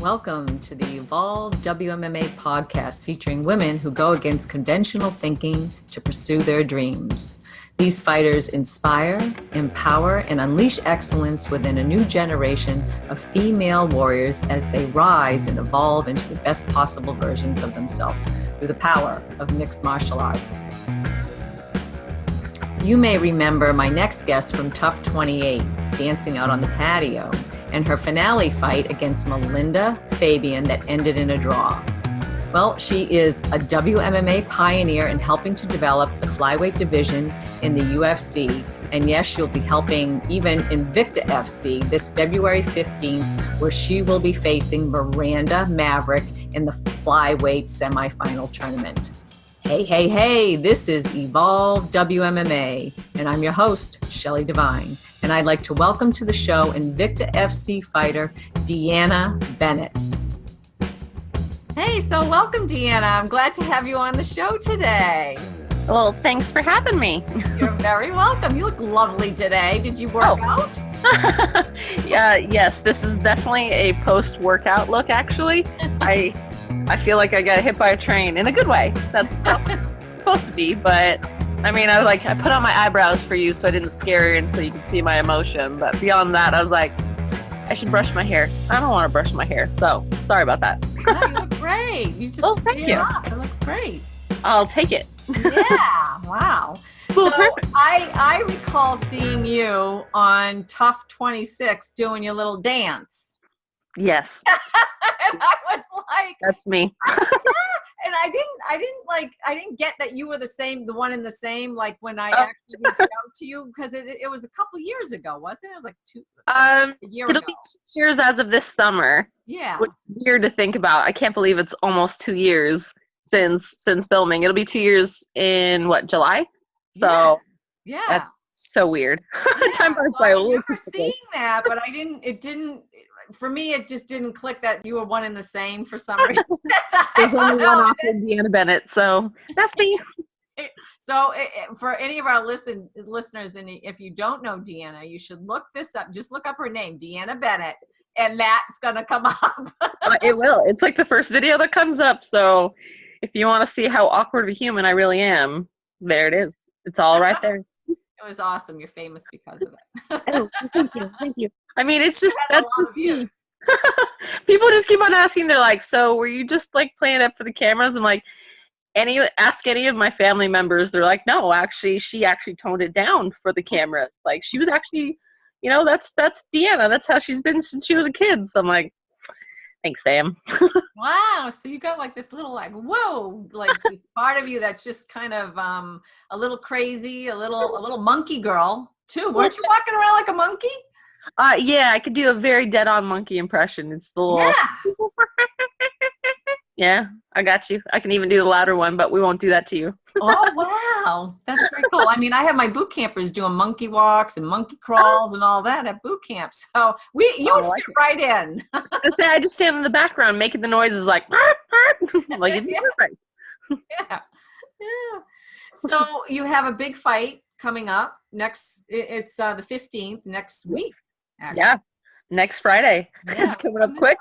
Welcome to the Evolve WMMA podcast featuring women who go against conventional thinking to pursue their dreams. These fighters inspire, empower, and unleash excellence within a new generation of female warriors as they rise and evolve into the best possible versions of themselves through the power of mixed martial arts. You may remember my next guest from Tough 28, dancing out on the patio, and her finale fight against Melinda Fabian that ended in a draw. Well, she is a WMMA pioneer in helping to develop the flyweight division in the UFC. And yes, she'll be helping even Invicta FC this February 15th, where she will be facing Miranda Maverick in the Flyweight Semi Final tournament. Hey, this is Evolve WMMA, and I'm your host, Shelly Devine. And I'd like to welcome to the show Invicta FC fighter, DeAnna Bennett. Hey, so welcome, DeAnna. I'm glad to have you on the show today. Well, thanks for having me. You're very welcome. You look lovely today. Did you work out? Yes, this is definitely a post-workout look, actually. I feel like I got hit by a train in a good way. That's how it's supposed to be, but I mean, I put on my eyebrows for you so I didn't scare you and so you could see my emotion. But beyond that, I was like, I should brush my hair. I don't want to brush my hair, so sorry about that. No, you look great. You just thank you. Up. It looks great. I'll take it. Yeah, wow. Cool, so perfect. I recall seeing you on Tough 26 doing your little dance. Yes. And I was like, that's me. And I didn't get that you were the one in the same, like when I actually reached out to you, because it was a couple years ago, wasn't it? It was like a year it'll ago. be 2 years as of this summer. Yeah. Which is weird to think about. I can't believe it's almost 2 years since filming. It'll be 2 years in July? So yeah. That's so weird. Yeah. Time goes by. I remember seeing that, but for me, it just didn't click that you were one and the same for some reason. There's only one author, DeAnna Bennett, so that's me. So for any of our listeners, and if you don't know DeAnna, you should look this up. Just look up her name, DeAnna Bennett, and that's going to come up. It will. It's like the first video that comes up, so if you want to see how awkward of a human I really am, there it is. It's all right there. It was awesome. You're famous because of it. Oh, thank you. I mean, that's just me. People just keep on asking. They're like, so were you just like playing up for the cameras? I'm like, ask any of my family members. They're like, no, actually, she actually toned it down for the camera. Like she was actually, that's DeAnna. That's how she's been since she was a kid. So I'm like, thanks, Sam. Wow. So you got like this little whoa, like this part of you that's just kind of a little crazy, a little monkey girl too. Weren't you walking around like a monkey? Yeah, I could do a very dead-on monkey impression. It's the little... Yeah, I got you. I can even do the louder one, but we won't do that to you. Oh, wow. That's very cool. I mean, I have my boot campers doing monkey walks and monkey crawls and all that at boot camp. So you would fit right in. I just stand in the background making the noises like, like it'd be perfect. Yeah. So you have a big fight coming up it's the 15th next week. Actually. Yeah, next Friday. Yeah. It's coming up quick.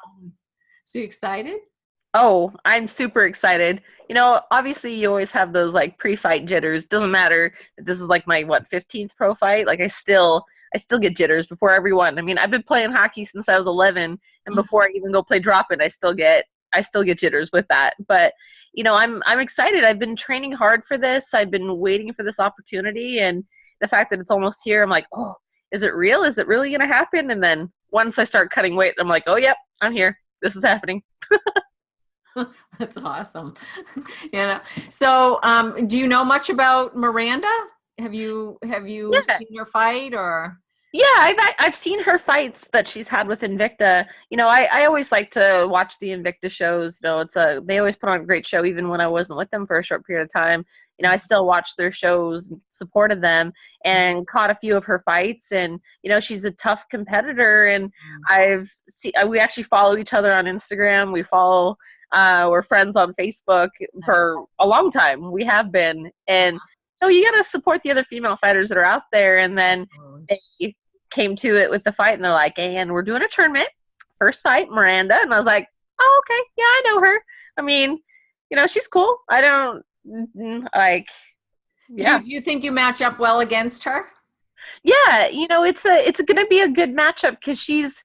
So you excited? Oh, I'm super excited. Obviously you always have those like pre-fight jitters. Doesn't matter if this is like my 15th pro fight. Like I still get jitters before everyone. I mean, I've been playing hockey since I was 11, and before I even go play drop-in, I still get jitters with that. But I'm excited. I've been training hard for this. I've been waiting for this opportunity, and the fact that it's almost here, I'm like, oh, is it real? Is it really going to happen? And then once I start cutting weight, I'm like, oh, yep, I'm here. This is happening. That's awesome. So, do you know much about Miranda? Have you seen her fight or? Yeah, I've seen her fights that she's had with Invicta. I always like to watch the Invicta shows. They always put on a great show, even when I wasn't with them for a short period of time. I still watched their shows, supported them, and caught a few of her fights. And she's a tough competitor. And we actually follow each other on Instagram. We're friends on Facebook for a long time. We have been, and so you got to support the other female fighters that are out there. And then they came to it with the fight, and they're like, and we're doing a tournament first sight, Miranda, and I was like, oh, okay, yeah, I know her. I mean, she's cool. I don't like, yeah. Do you think you match up well against her? Yeah, it's going to be a good matchup because she's,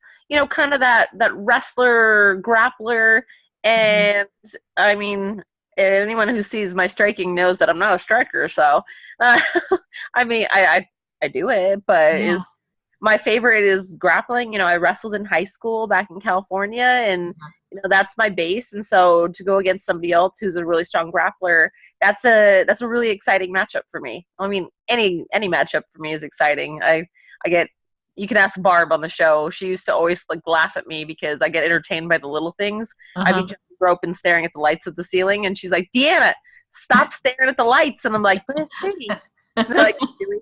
kind of that wrestler, grappler, and I mean, anyone who sees my striking knows that I'm not a striker. So, I mean, I do it, but my favorite is grappling. I wrestled in high school back in California, and that's my base. And so to go against somebody else who's a really strong grappler, that's a really exciting matchup for me. I mean, any matchup for me is exciting. You can ask Barb on the show. She used to always laugh at me because I get entertained by the little things. I'd be jumping rope and staring at the lights at the ceiling, and she's like, "DeAnna, stop staring at the lights." And I'm like, "But it's pretty." And they're like,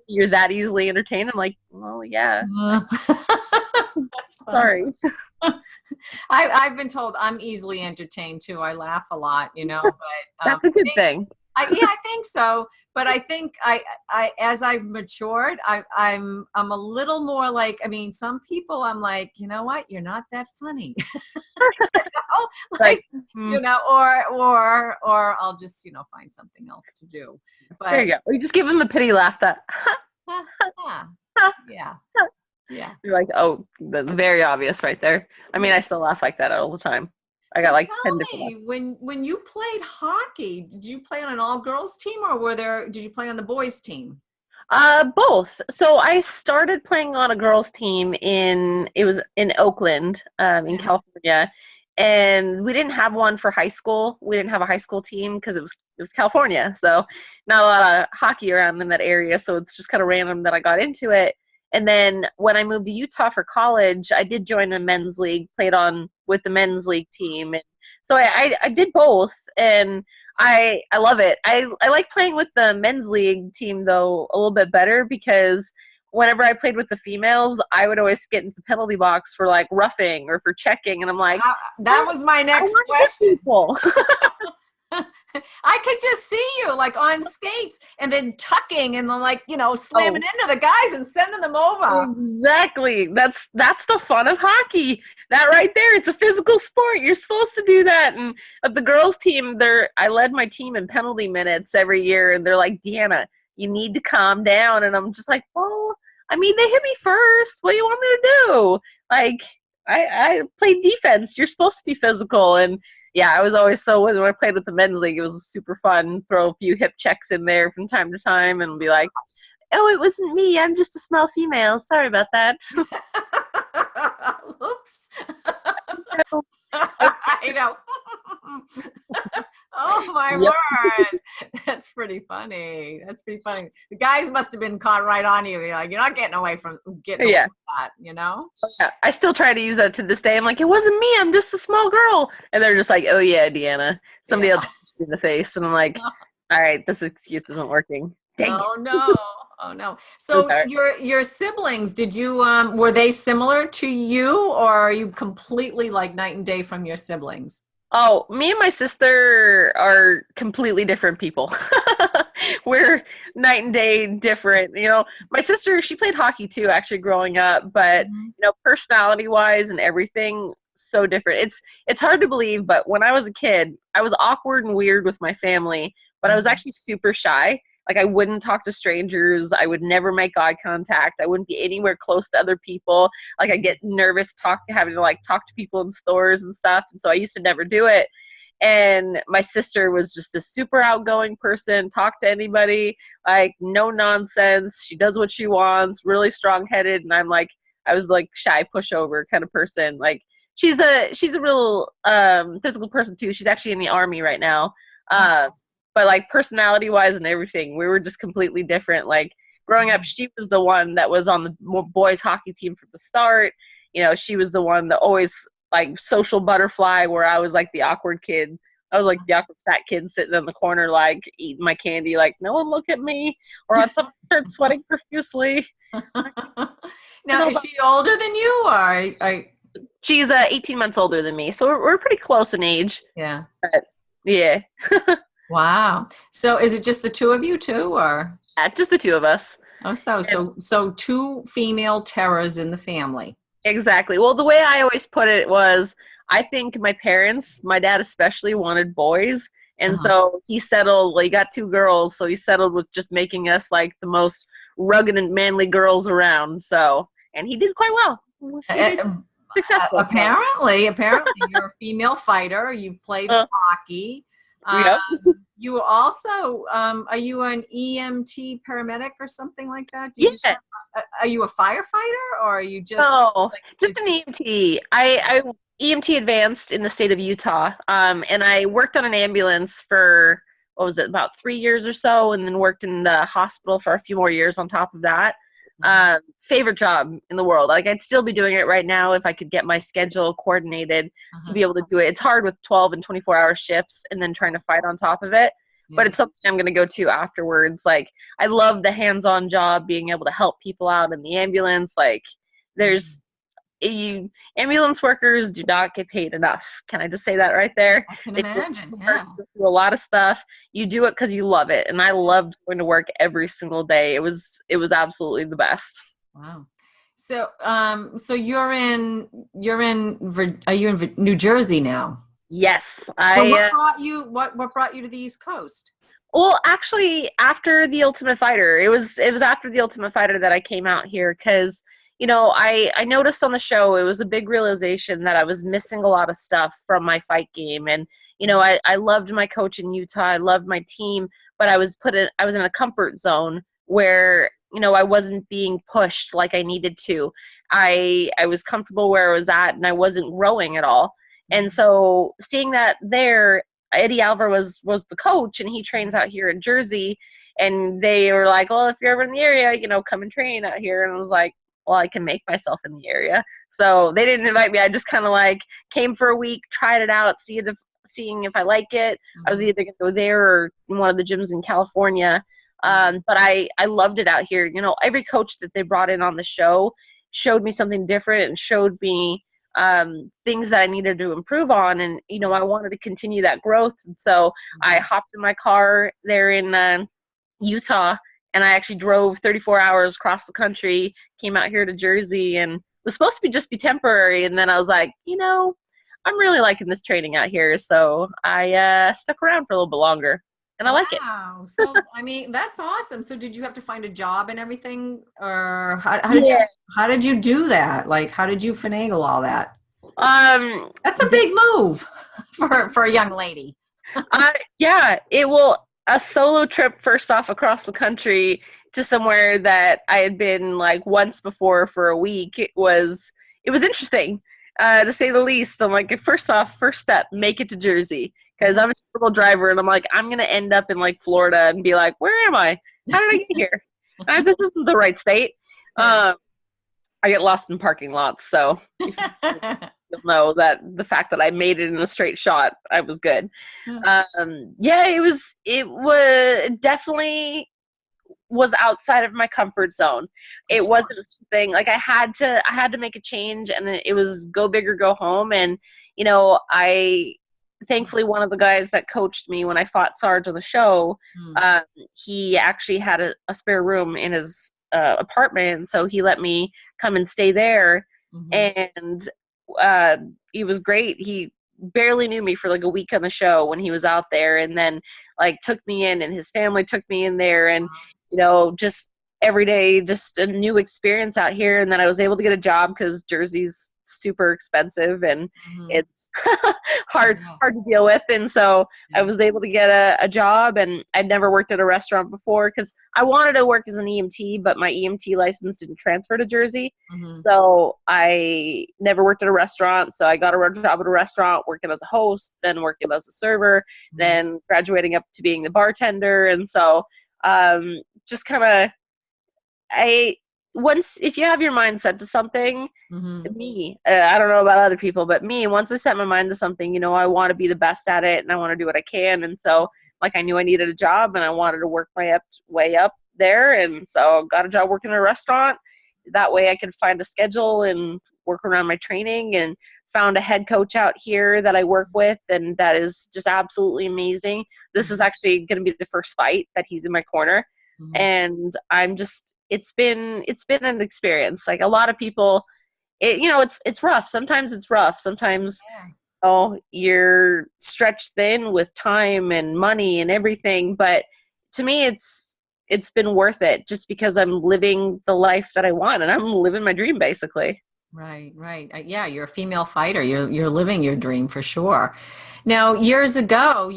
"You're that easily entertained?" I'm like, "Well, yeah." That's Sorry. I've been told I'm easily entertained too. I laugh a lot, but that's a good thing. I think so. But I think I as I've matured, I'm a little more like, I mean, some people I'm like, you know what, you're not that funny. Or I'll just, find something else to do. But there you go. Or you just give them the pity laugh that yeah. You're like, oh, that's very obvious right there. I mean, I still laugh like that all the time. I got 10 different ones. When you played hockey, did you play on an all-girls team, or did you play on the boys team? Both. So I started playing on a girls team in Oakland, in California, and we didn't have one for high school. We didn't have a high school team because it was California, so not a lot of hockey around in that area. So it's just kind of random that I got into it. And then when I moved to Utah for college, I did join a men's league, played on with the men's league team. And so I did both, and I love it. I like playing with the men's league team, though, a little bit better because whenever I played with the females, I would always get into the penalty box for roughing or for checking. And I'm like, that was my next question. I could just see you on skates and then tucking and then slamming into the guys and sending them over. Exactly. That's the fun of hockey. That right there. It's a physical sport. You're supposed to do that. And at the girls team, I led my team in penalty minutes every year, and they're like, "DeAnna, you need to calm down." And I'm just like, well, I mean, they hit me first. What do you want me to do? I played defense. You're supposed to be physical. And yeah, I was always when I played with the men's league, it was super fun. Throw a few hip checks in there from time to time and be like, "Oh, it wasn't me. I'm just a small female. Sorry about that." Oops. I know. Oh my word. That's pretty funny. The guys must have been caught right on you. You're not getting away from that, Yeah. I still try to use that to this day. I'm like, it wasn't me. I'm just a small girl. And they're just like, oh yeah, DeAnna. Somebody else in the face. And I'm like, all right, this excuse isn't working. Dang it. Oh no. So your siblings, did you were they similar to you, or are you completely night and day from your siblings? Oh, me and my sister are completely different people. We're night and day different. My sister, she played hockey too, actually growing up, but personality wise and everything, so different. It's hard to believe, but when I was a kid, I was awkward and weird with my family, but I was actually super shy. I wouldn't talk to strangers. I would never make eye contact. I wouldn't be anywhere close to other people. I get nervous having to talk to people in stores and stuff. And so I used to never do it. And my sister was just a super outgoing person, talk to anybody, no nonsense. She does what she wants, really strong-headed. And I was shy pushover kind of person. She's a real physical person too. She's actually in the Army right now. But personality-wise and everything, we were just completely different. Growing up, she was the one that was on the boys hockey team from the start. She was the one that always social butterfly, where I was the awkward kid. I was the awkward fat kid sitting in the corner, eating my candy, no one look at me, or on some start sweating profusely. Now, is she older than you, or? She's 18 months older than me, so we're pretty close in age. Yeah. But, yeah. Wow. So is it just the two of you too, or? Just the two of us. Oh, so two female terrors in the family. Exactly. Well, the way I always put it was, I think my parents, my dad especially, wanted boys. And Uh-huh. so he settled, well, he got two girls, so he settled with just making us like the most rugged and manly girls around. So, and he did quite well. He did Uh, successful. So. apparently, you're a female fighter. You played Uh, hockey. yep. You also, are you an EMT paramedic or something like that? Do you Yeah. are you a firefighter or are you just No, like just an EMT. I EMT advanced in the state of Utah, and I worked on an ambulance for, what was it, about 3 years or so, and then worked in the hospital for a few more years on top of that. Favorite job in the world. Like, I'd still be doing it right now if I could get my schedule coordinated to uh-huh. be able to do it. It's hard with 12 and 24-hour shifts and then trying to fight on top of it. But Yeah. it's something I'm going to go to afterwards. Like, I love the hands-on job, being able to help people out in the ambulance. Like, there's ambulance workers do not get paid enough. Can I just say that right there? I can They imagine. Yeah. do a lot of stuff. You do it because you love it, and I loved going to work every single day. It was absolutely the best. Wow. So, so are you in New Jersey now? Yes, So I. What brought you to the East Coast? Well, actually, after the Ultimate Fighter, it was after the Ultimate Fighter that I came out here because, I noticed on the show it was a big realization that I was missing a lot of stuff from my fight game, and I loved my coach in Utah, I loved my team, but I was in a comfort zone where I wasn't being pushed like I needed to. I was comfortable where I was at, and I wasn't growing at all, and so seeing that there. Eddie Alvar was the coach, and he trains out here in Jersey, and they were like, well, if you're ever in the area, come and train out here. And I was like, well, I can make myself in the area. So they didn't invite me. I just kind of like came for a week, tried it out, seeing if I like it. I was either going to go there or in one of the gyms in California. But I loved it out here. Every coach that they brought in on the show showed me something different and showed me things that I needed to improve on, and I wanted to continue that growth. And so I hopped in my car there in Utah, and I actually drove 34 hours across the country, came out here to Jersey, and it was supposed to be temporary. And then I was like, I'm really liking this training out here, so I stuck around for a little bit longer, and I like it. Wow. So, I mean, that's awesome. So did you have to find a job and everything, or how did you do that? Like, how did you finagle all that? That's a big move for a young lady. Yeah, it will. A solo trip, first off, across the country to somewhere that I had been like once before for a week. It was interesting, to say the least. I'm like, first step, make it to Jersey, because I'm a terrible driver, and I'm like, I'm gonna end up in like Florida and be like, where am I? How did I get here? This isn't the right state. I get lost in parking lots, so you'll know that the fact that I made it in a straight shot, I was good. It was definitely was outside of my comfort zone. It wasn't something like I had to make a change, and it was go big or go home. And I thankfully, one of the guys that coached me when I fought Sarge on the show, he actually had a spare room in his apartment, and so he let me come and stay there. And he was great. He barely knew me for like a week on the show when he was out there, and then like took me in, and his family took me in there, and just every day, just a new experience out here. And then I was able to get a job because Jersey's super expensive, and it's hard to deal with. And so I was able to get a job, and I'd never worked at a restaurant before because I wanted to work as an EMT, but my EMT license didn't transfer to Jersey. So I never worked at a restaurant. So I got a job at a restaurant, working as a host, then working as a server, then graduating up to being the bartender. And so just kind of, if you have your mind set to something, I don't know about other people, but me, once I set my mind to something, I want to be the best at it, and I want to do what I can. And so like, I knew I needed a job, and I wanted to work my way up there. And so got a job working in a restaurant. That way I could find a schedule and work around my training, and found a head coach out here that I work with, and that is just absolutely amazing. This is actually going to be the first fight that he's in my corner. And I'm just, it's been an experience. Like, a lot of people, it's rough. Sometimes it's rough. Sometimes Yeah. you're stretched thin with time and money and everything. But to me, it's been worth it just because I'm living the life that I want and I'm living my dream basically. Right, right. Yeah, you're a female fighter. You're living your dream for sure. Now, years ago,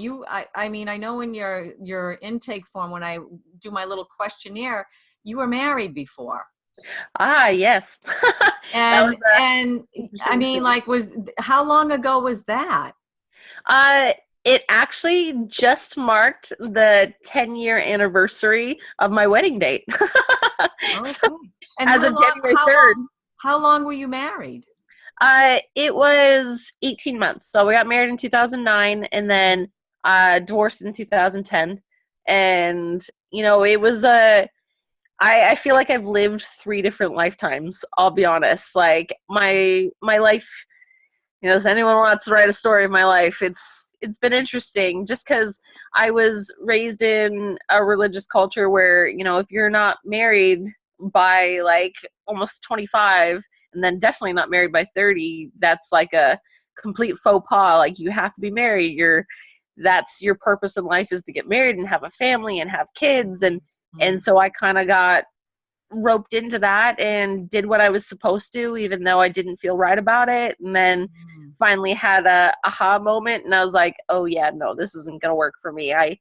I mean, I know in your intake form when I do my little questionnaire, you were married before. Ah, yes. That was And I interesting mean, too. like, how long ago was that? Uh, it actually just marked the 10-year anniversary of my wedding date. So, Okay. And as of January 3rd. how long were you married? It was 18 months. So we got married in 2009 and then divorced in 2010. And, it was I feel like I've lived 3 different lifetimes, I'll be honest. Like my life, if anyone wants to write a story of my life, it's been interesting just because I was raised in a religious culture where, if you're not married by like almost 25 and then definitely not married by 30, that's like a complete faux pas. Like you have to be married. That's your purpose in life is to get married and have a family and have kids. And so I kind of got roped into that and did what I was supposed to, even though I didn't feel right about it. And then finally had a aha moment and I was like, oh yeah, no, this isn't going to work for me. I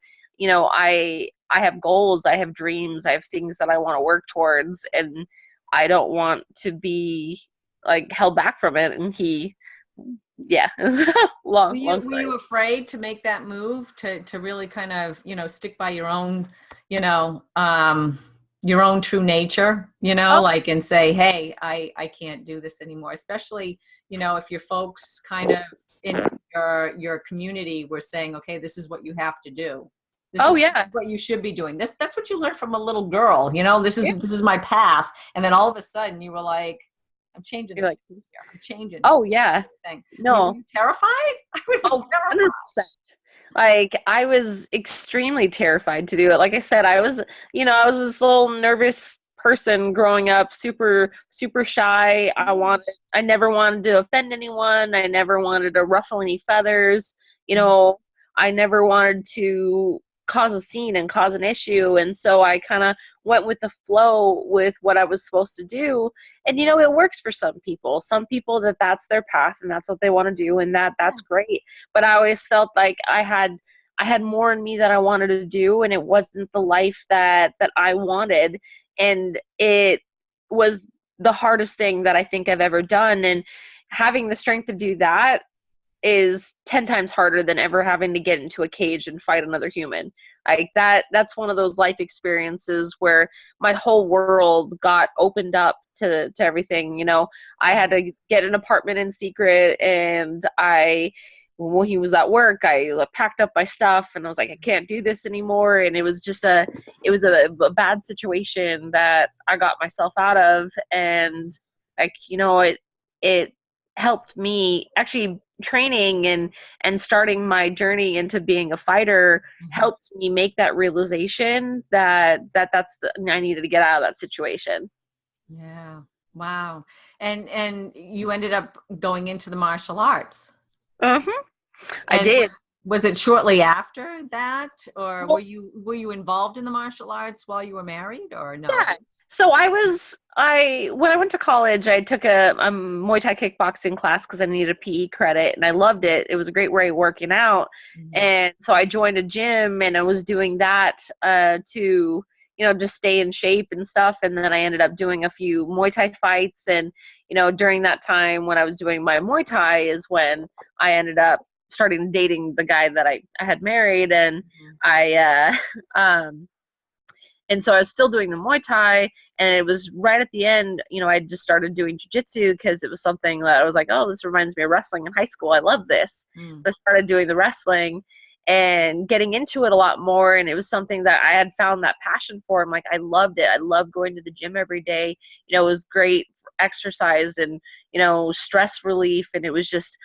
have goals, I have dreams, I have things that I want to work towards, and I don't want to be like held back from it. And yeah, long Were story. you afraid to make that move to really kind of, stick by your own true nature, like, and say, hey, I can't do this anymore, especially, if your folks kind of in your community were saying, okay, this is what you have to do. This is Yeah. what you should be doing. That's what you learned from a little girl, this Yeah. is my path. And then all of a sudden you were like, I'm changing this. I'm changing. Oh yeah. No. Were you terrified? I would be terrified. 100%. Like I was extremely terrified to do it. Like I said, I was this little nervous person growing up, super, super shy. I never wanted to offend anyone. I never wanted to ruffle any feathers. I never wanted to cause a scene and cause an issue. And so I kind of went with the flow with what I was supposed to do. And, it works for some people. Some people that's their path and that's what they want to do. And that's great. But I always felt like I had more in me that I wanted to do. And it wasn't the life that I wanted. And it was the hardest thing that I think I've ever done. And having the strength to do that is 10 times harder than ever having to get into a cage and fight another human. Like that's one of those life experiences where my whole world got opened up to everything. I had to get an apartment in secret, and when he was at work, I packed up my stuff and I was like, I can't do this anymore. And it was just a bad situation that I got myself out of. And like, it helped me actually. Training and starting my journey into being a fighter helped me make that realization that I needed to get out of that situation. Yeah. Wow. And you ended up going into the martial arts. I did. Was it shortly after that, or were you involved in the martial arts while you were married, or no? Yeah. So when I went to college, I took a Muay Thai kickboxing class because I needed a PE credit, and I loved it. It was a great way of working out. And so I joined a gym, and I was doing that to, just stay in shape and stuff. And then I ended up doing a few Muay Thai fights. And, during that time when I was doing my Muay Thai is when I ended up starting dating the guy that I had married. And and so I was still doing the Muay Thai, and it was right at the end, I just started doing jiu-jitsu because it was something that I was like, oh, this reminds me of wrestling in high school. I love this. So I started doing the wrestling and getting into it a lot more. And it was something that I had found that passion for. I'm like, I loved it. I loved going to the gym every day. It was great for exercise and, stress relief. And it was just,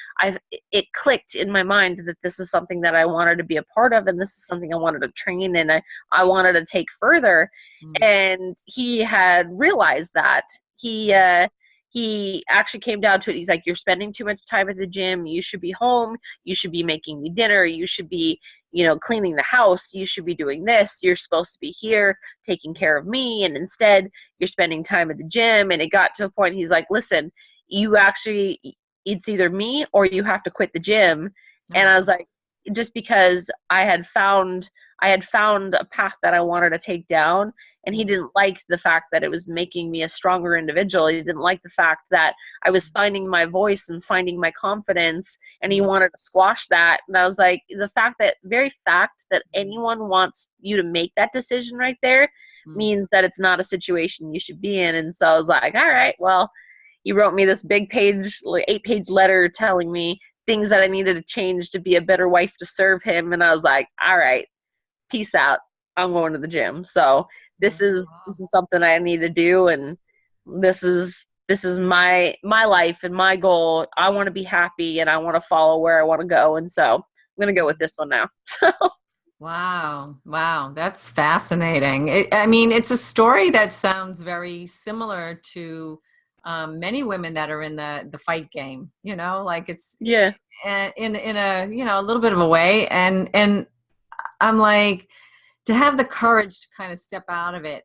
it clicked in my mind that this is something that I wanted to be a part of. And this is something I wanted to train and I wanted to take further. And he had realized that. he actually came down to it. He's like, you're spending too much time at the gym. You should be home. You should be making me dinner. You should be, cleaning the house. You should be doing this. You're supposed to be here taking care of me. And instead, you're spending time at the gym. And it got to a point, he's like, listen, it's either me or you have to quit the gym. Mm-hmm. And I was like, just because I had found a path that I wanted to take down, and he didn't like the fact that it was making me a stronger individual. He didn't like the fact that I was finding my voice and finding my confidence, and he wanted to squash that. And I was like, the very fact that anyone wants you to make that decision right there means that it's not a situation you should be in. And so I was like, all right, well, he wrote me this big 8-page letter telling me things that I needed to change to be a better wife to serve him. And I was like, all right, peace out. I'm going to the gym. So this is something I need to do, and this is my life and my goal. I want to be happy, and I want to follow where I want to go, and so I'm going to go with this one now. Wow, that's fascinating. It's a story that sounds very similar to many women that are in the fight game. Like it's in a a little bit of a way, and I'm like, to have the courage to kind of step out of it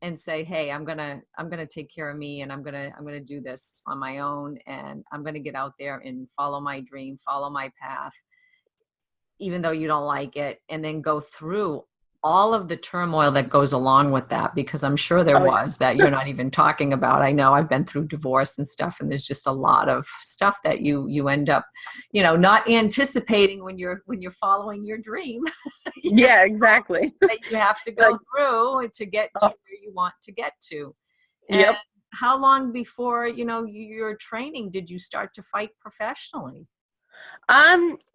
and say, hey, I'm gonna take care of me, and I'm gonna do this on my own, and I'm gonna get out there and follow my dream, follow my path, even though you don't like it, and then go through all of the turmoil that goes along with that, because I'm sure there was that you're not even talking about. I know I've been through divorce and stuff, and there's just a lot of stuff that you end up, not anticipating when you're following your dream. Yeah, exactly. That you have to go through to get to where you want to get to. And how long before, your training did you start to fight professionally?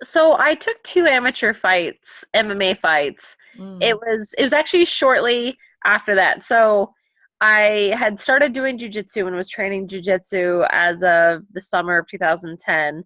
So I took 2 amateur fights, MMA fights. It was actually shortly after that. So I had started doing jiu-jitsu and was training jiu-jitsu as of the summer of 2010.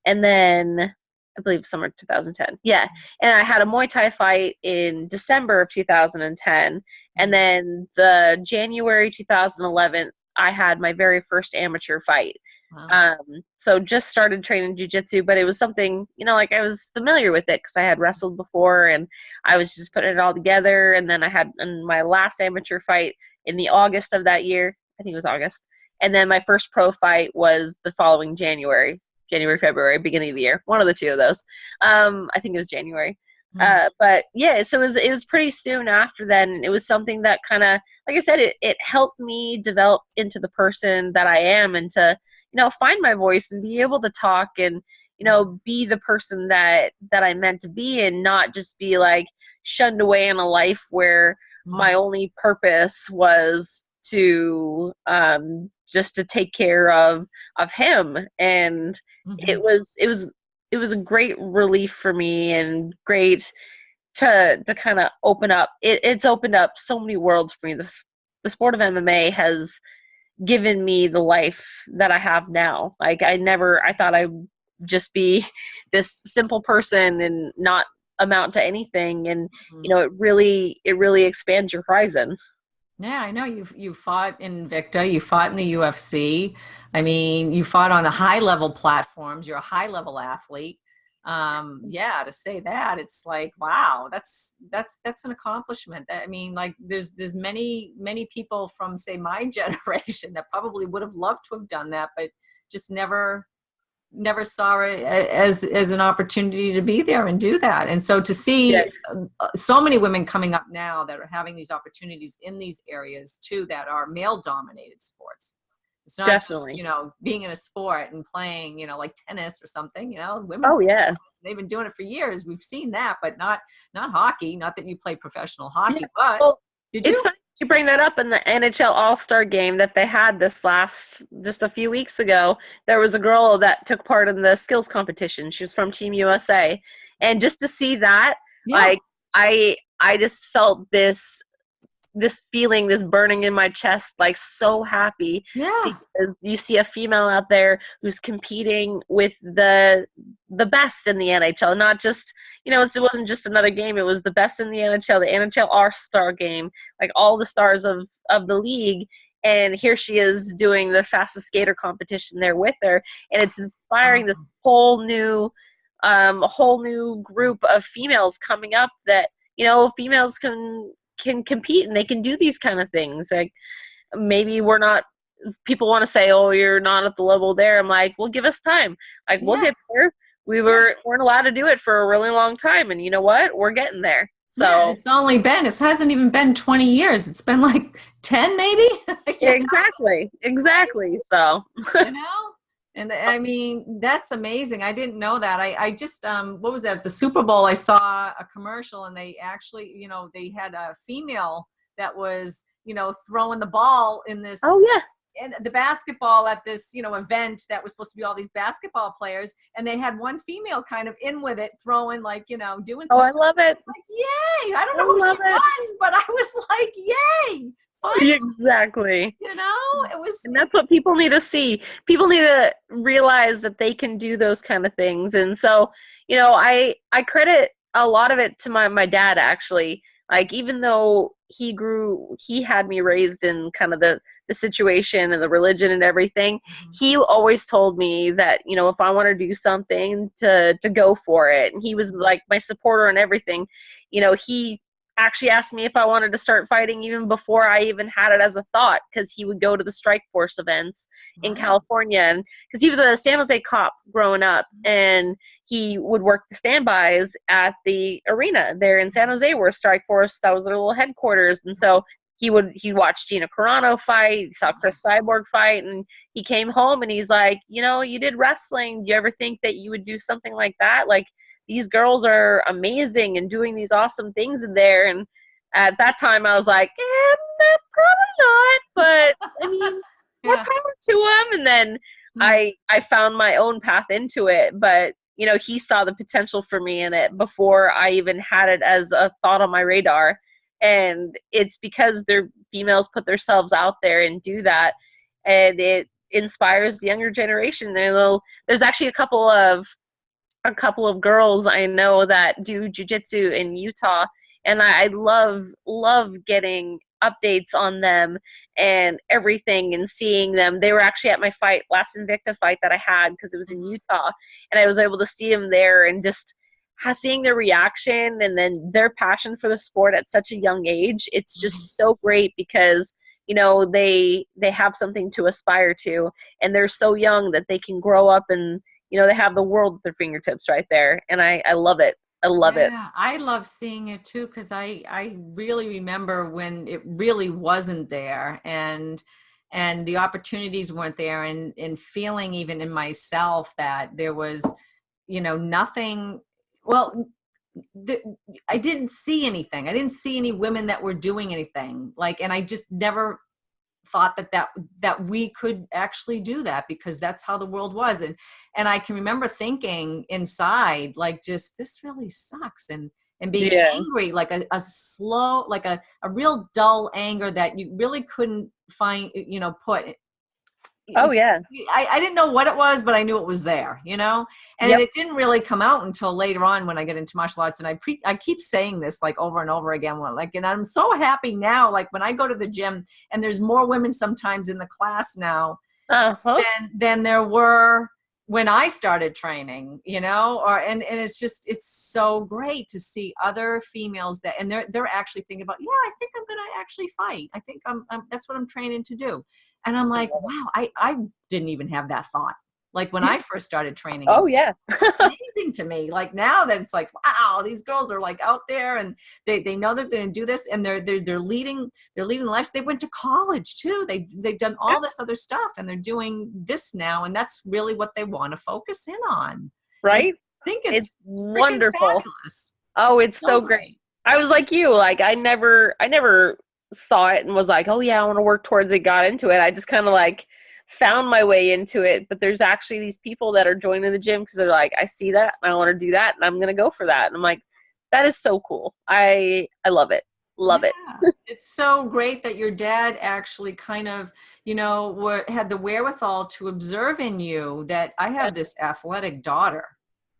And then I believe summer 2010. Yeah. And I had a Muay Thai fight in December of 2010. And then the January 2011, I had my very first amateur fight. Wow. So just started training jiu-jitsu, but it was something, I was familiar with it because I had wrestled before, and I was just putting it all together. And then I had my last amateur fight in the August of that year. I think it was August. And then my first pro fight was the following January, February, beginning of the year. One of the two of those. I think it was January. But yeah, so it was pretty soon after then. It was something that kind of, like I said, it helped me develop into the person that I am, and to find my voice and be able to talk and, be the person that I meant to be, and not just be like shunned away in a life where my only purpose was to just to take care of him. And it was a great relief for me, and great to kind of open up. It's opened up so many worlds for me. The sport of MMA has given me the life that I have now. Like I thought I'd just be this simple person and not amount to anything. And, it really expands your horizon. Yeah, I know you fought in Invicta, you fought in the UFC. You fought on the high level platforms. You're a high level athlete. To say that, it's like, wow, that's an accomplishment. There's many people from, say, my generation that probably would have loved to have done that, but just never saw it as an opportunity to be there and do that. And so to see so many women coming up now that are having these opportunities in these areas too, that are male dominated sports. It's not Definitely. just, being in a sport and playing, like tennis or something, women. Oh yeah. They've been doing it for years. We've seen that, but not hockey. Not that you play professional hockey, but did you? It's funny you bring that up. In the NHL All-Star game that they had just a few weeks ago, there was a girl that took part in the skills competition. She was from Team USA. And just to see that, like, I just felt this feeling, this burning in my chest, like so happy. Yeah. Because you see a female out there who's competing with the best in the NHL, not just, it wasn't just another game. It was the best in the NHL All-Star game, like all the stars of the league. and here she is doing the fastest skater competition there with her, and it's inspiring this Awesome. whole new group of females coming up that, you know, females can compete and they can do these kind of things. Like, maybe we're not, people want to say, oh, you're not at the level there. I'm like, well, give us time. Like, we'll Yeah. get there. Weren't allowed to do it for a really long time, and you know what? We're getting there. So Yeah, it's only been, it hasn't even been 20 years. It's been like 10 maybe. You know? exactly. So You know? And I mean, that's amazing. I didn't know that. I just, what was that? The Super Bowl, I saw a commercial and they actually, you know, they had a female that was, you know, throwing the ball in this, oh yeah. and the basketball at this, you know, event that was supposed to be all these basketball players. And they had one female kind of in with it, throwing, like, you know, doing Oh, some I love it. like, yay. I don't I know who love she it. was, but I was like, yay. Finally, Exactly. you know, it was. And that's what people need to see. People need to realize that they can do those kind of things. And so, you know, I credit a lot of it to my dad, actually. Like, even though he had me raised in kind of the situation and the religion and everything, he always told me that, you know, if I want to do something, to go for it. And he was like my supporter and everything. You know, he actually asked me if I wanted to start fighting even before I even had it as a thought, because he would go to the Strike Force events in Wow. California, and because he was a San Jose cop growing up, and he would work the standbys at the arena there in San Jose where Strike Force, that was their little headquarters. And so he'd watch Gina Carano fight, he saw Chris Cyborg fight, and he came home and he's like, you know, you did wrestling. Do you ever think that you would do something like that? Like, these girls are amazing and doing these awesome things in there. And at that time I was like, probably not, but I mean, more Yeah. power to them. And then I found my own path into it. But, you know, he saw the potential for me in it before I even had it as a thought on my radar. And it's because they're females put themselves out there and do that. And it inspires the younger generation. And there's actually a couple of girls I know that do jiu-jitsu in Utah, and I love getting updates on them and everything and seeing them. They were actually at my last Invicta fight that I had, because it was in Utah, and I was able to see them there, and just seeing their reaction and then their passion for the sport at such a young age. It's just so great, because, you know, they have something to aspire to, and they're so young that they can grow up and, you know, they have the world at their fingertips right there. And I love it. I love it. I love seeing it too, because I really remember when it really wasn't there, and the opportunities weren't there, and feeling even in myself that there was, you know, nothing. Well, I didn't see anything. I didn't see any women that were doing anything, like, and I just never thought that we could actually do that, because that's how the world was. And I can remember thinking inside, like, just, this really sucks, and being angry, like a slow, like a real dull anger that you really couldn't find, you know, put. Oh yeah. I didn't know what it was, but I knew it was there, you know, and it didn't really come out until later on when I get into martial arts. And I keep saying this like over and over again, like, and I'm so happy now, like when I go to the gym and there's more women sometimes in the class now than there were when I started training, you know, and it's just, it's so great to see other females that, and they're actually thinking about, yeah, I think I'm going to actually fight. I think I'm that's what I'm training to do. And I'm like, wow, I didn't even have that thought. Like when I first started training. Oh yeah. Amazing to me. Like now that it's like, wow, these girls are like out there, and they know that they're going to do this, and they're leading lives. They went to college too. They've done all this other stuff, and they're doing this now, and that's really what they want to focus in on. Right? I think it's wonderful. fabulous. Oh, it's so great. I was like you, like I never saw it and was like, oh yeah, I want to work towards it, got into it. I just kind of like found my way into it. But there's actually these people that are joining the gym because they're like, I see that and I want to do that and I'm going to go for that. And I'm like, that is so cool. I love it. Love it. It's so great that your dad actually kind of, you know, had the wherewithal to observe in you that I have this athletic daughter.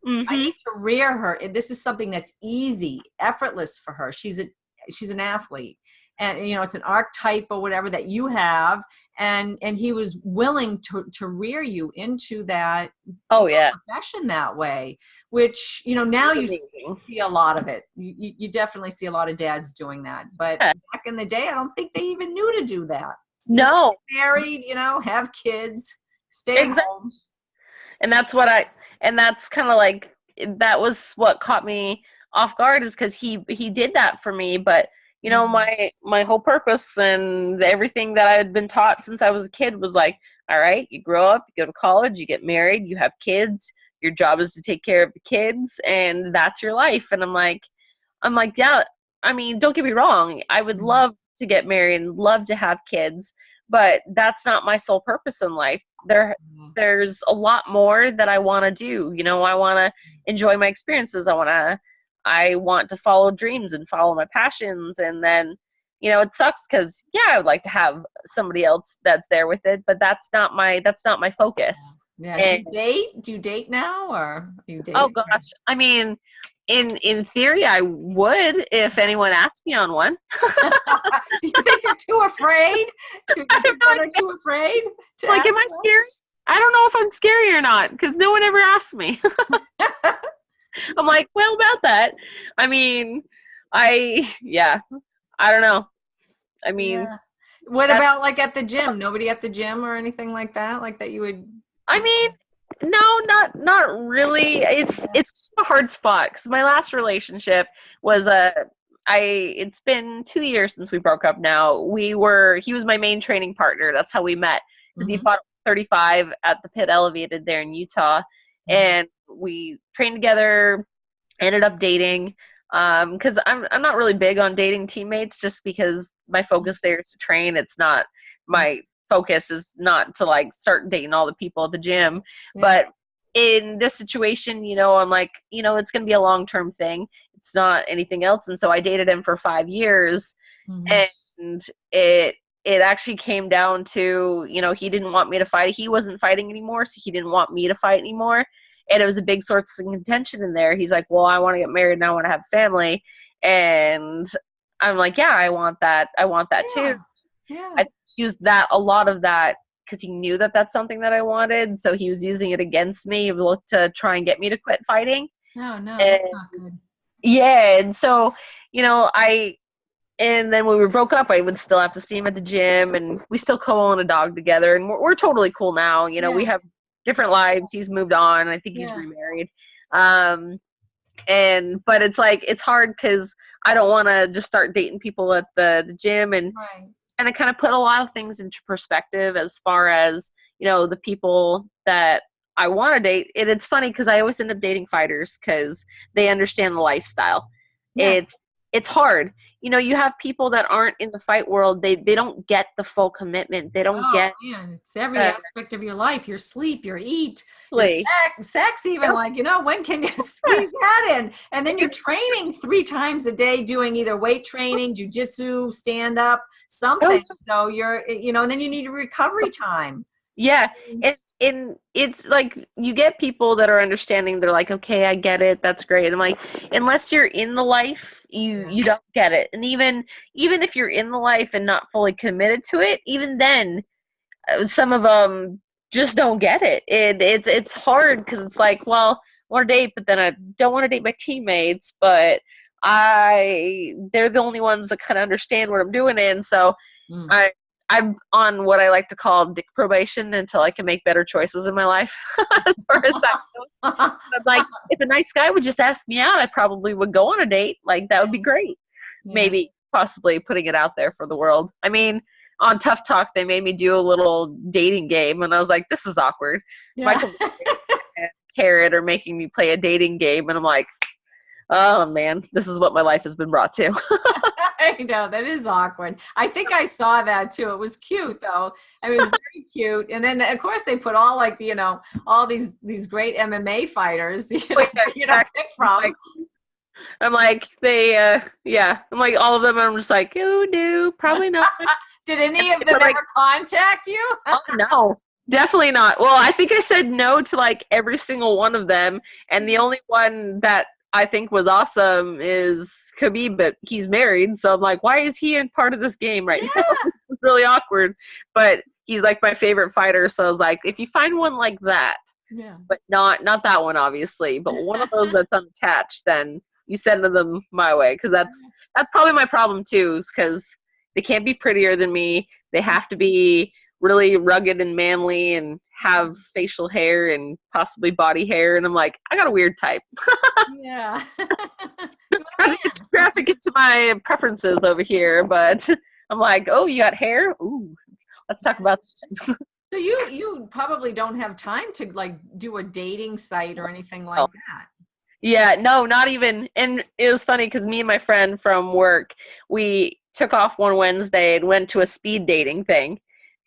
I need to rear her. This is something that's easy, effortless for her. She's an athlete. and it's an archetype or whatever that you have, and he was willing to rear you into that profession that way, which now you see a lot of it. You definitely see a lot of dads doing that, but back in the day I don't think they even knew to do that. No. Just get married, have kids, stay at home. And that's kind of like, that was what caught me off guard, is because he did that for me. But my whole purpose and everything that I had been taught since I was a kid was like, all right, you grow up, you go to college, you get married, you have kids, your job is to take care of the kids, and that's your life. And I'm like, yeah, I mean, don't get me wrong, I would love to get married and love to have kids, but that's not my sole purpose in life. There's a lot more that I want to do. I want to enjoy my experiences. I want to follow dreams and follow my passions. And then, it sucks because, I would like to have somebody else that's there with it, but that's not my focus. Yeah. And do you date now, or are you dating? Oh gosh. I mean, in theory, I would if anyone asked me on one. Do you think they're too afraid? They're too afraid? Like, am I scary? I don't know if I'm scary or not, because no one ever asked me. I'm like, well, about that. I mean, I don't know. I mean, what about like at the gym? Nobody at the gym or anything like that? Like that you would? I mean, no, not really. It's a hard spot, because my last relationship was it's been 2 years since we broke up now. He was my main training partner. That's how we met, because he fought 35 at the Pit Elevated there in Utah. And we trained together, ended up dating, because I'm not really big on dating teammates, just because my focus there is to train. It's not, my focus is not to like start dating all the people at the gym. But in this situation, I'm like, it's going to be a long-term thing. It's not anything else. And so I dated him for 5 years, and it actually came down to, he didn't want me to fight. He wasn't fighting anymore, so he didn't want me to fight anymore. And it was a big source of contention in there. He's like, well, I want to get married and I want to have a family. And I'm like, yeah, I want that. I want that too. Yeah. I used a lot of that because he knew that that's something that I wanted. So he was using it against me. He looked to try and get me to quit fighting. No, that's not good. Yeah. And so, and then when we broke up, I would still have to see him at the gym, and we still co-own a dog together, and we're totally cool now. We have different lives. He's moved on. I think he's remarried. But it's like, it's hard because I don't want to just start dating people at the gym, and I kind of put a lot of things into perspective as far as, the people that I want to date. And it's funny because I always end up dating fighters because they understand the lifestyle. Yeah. It's hard. You have people that aren't in the fight world. They don't get the full commitment. They don't get. Man, it's every aspect of your life. Your sleep, your eat, your sex even. Like, when can you squeeze that in? And then you're training 3 times a day, doing either weight training, jiu-jitsu, stand up, something. So you're, and then you need a recovery time. Yeah. And it's like, you get people that are understanding. They're like, okay, I get it. That's great. I'm like, unless you're in the life, you don't get it. And even if you're in the life and not fully committed to it, even then, some of them just don't get it. It's hard because it's like, well, I want to date, but then I don't want to date my teammates, but they're the only ones that kind of understand what I'm doing. And so I'm on what I like to call dick probation until I can make better choices in my life, as far as that goes. I'm like, if a nice guy would just ask me out, I probably would go on a date. Like, that would be great. Yeah. Maybe possibly putting it out there for the world. I mean, on Tough Talk, they made me do a little dating game, and I was like, this is awkward. Yeah. Michael and Carrot are making me play a dating game, and I'm like, oh man, this is what my life has been brought to. I know, that is awkward. I think I saw that too. It was cute though. I mean, it was very cute. And then of course they put all like, all these great MMA fighters, pick from. I'm like, I'm like, all of them, I'm just like, oh no, probably not. Did any of them ever contact you? Oh no. Definitely not. Well, I think I said no to like every single one of them. And the only one that I think was awesome is Khabib, but he's married. So I'm like, why is he in part of this game right now? Yeah. It's really awkward. But he's like my favorite fighter. So I was like, if you find one like that, Yeah. but not that one, obviously, but one of those that's unattached, then you send them my way. Because that's probably my problem, too, is because they can't be prettier than me. They have to be really rugged and manly and have facial hair and possibly body hair. And I'm like, I got a weird type. Yeah. Not to get graphic into my preferences over here, but I'm like, oh, you got hair? Ooh, let's talk about that. So you probably don't have time to like do a dating site or anything like that. Yeah, no, not even. And it was funny because me and my friend from work, we took off one Wednesday and went to a speed dating thing.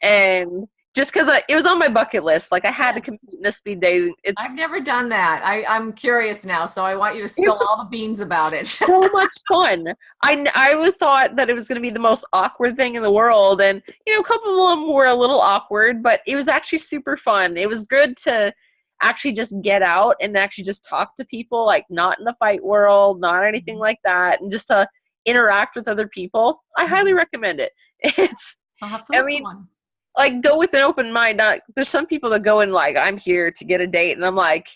And just because it was on my bucket list, like I had to compete in a speed dating. I've never done that. I'm curious now, so I want you to spill all the beans about it. So much fun. I was thought that it was going to be the most awkward thing in the world. And, a couple of them were a little awkward, but it was actually super fun. It was good to actually just get out and actually just talk to people, like not in the fight world, not anything like that, and just to interact with other people. I highly recommend it. I'll have to look for one. Like, go with an open mind. There's some people that go in like, I'm here to get a date, and I'm like,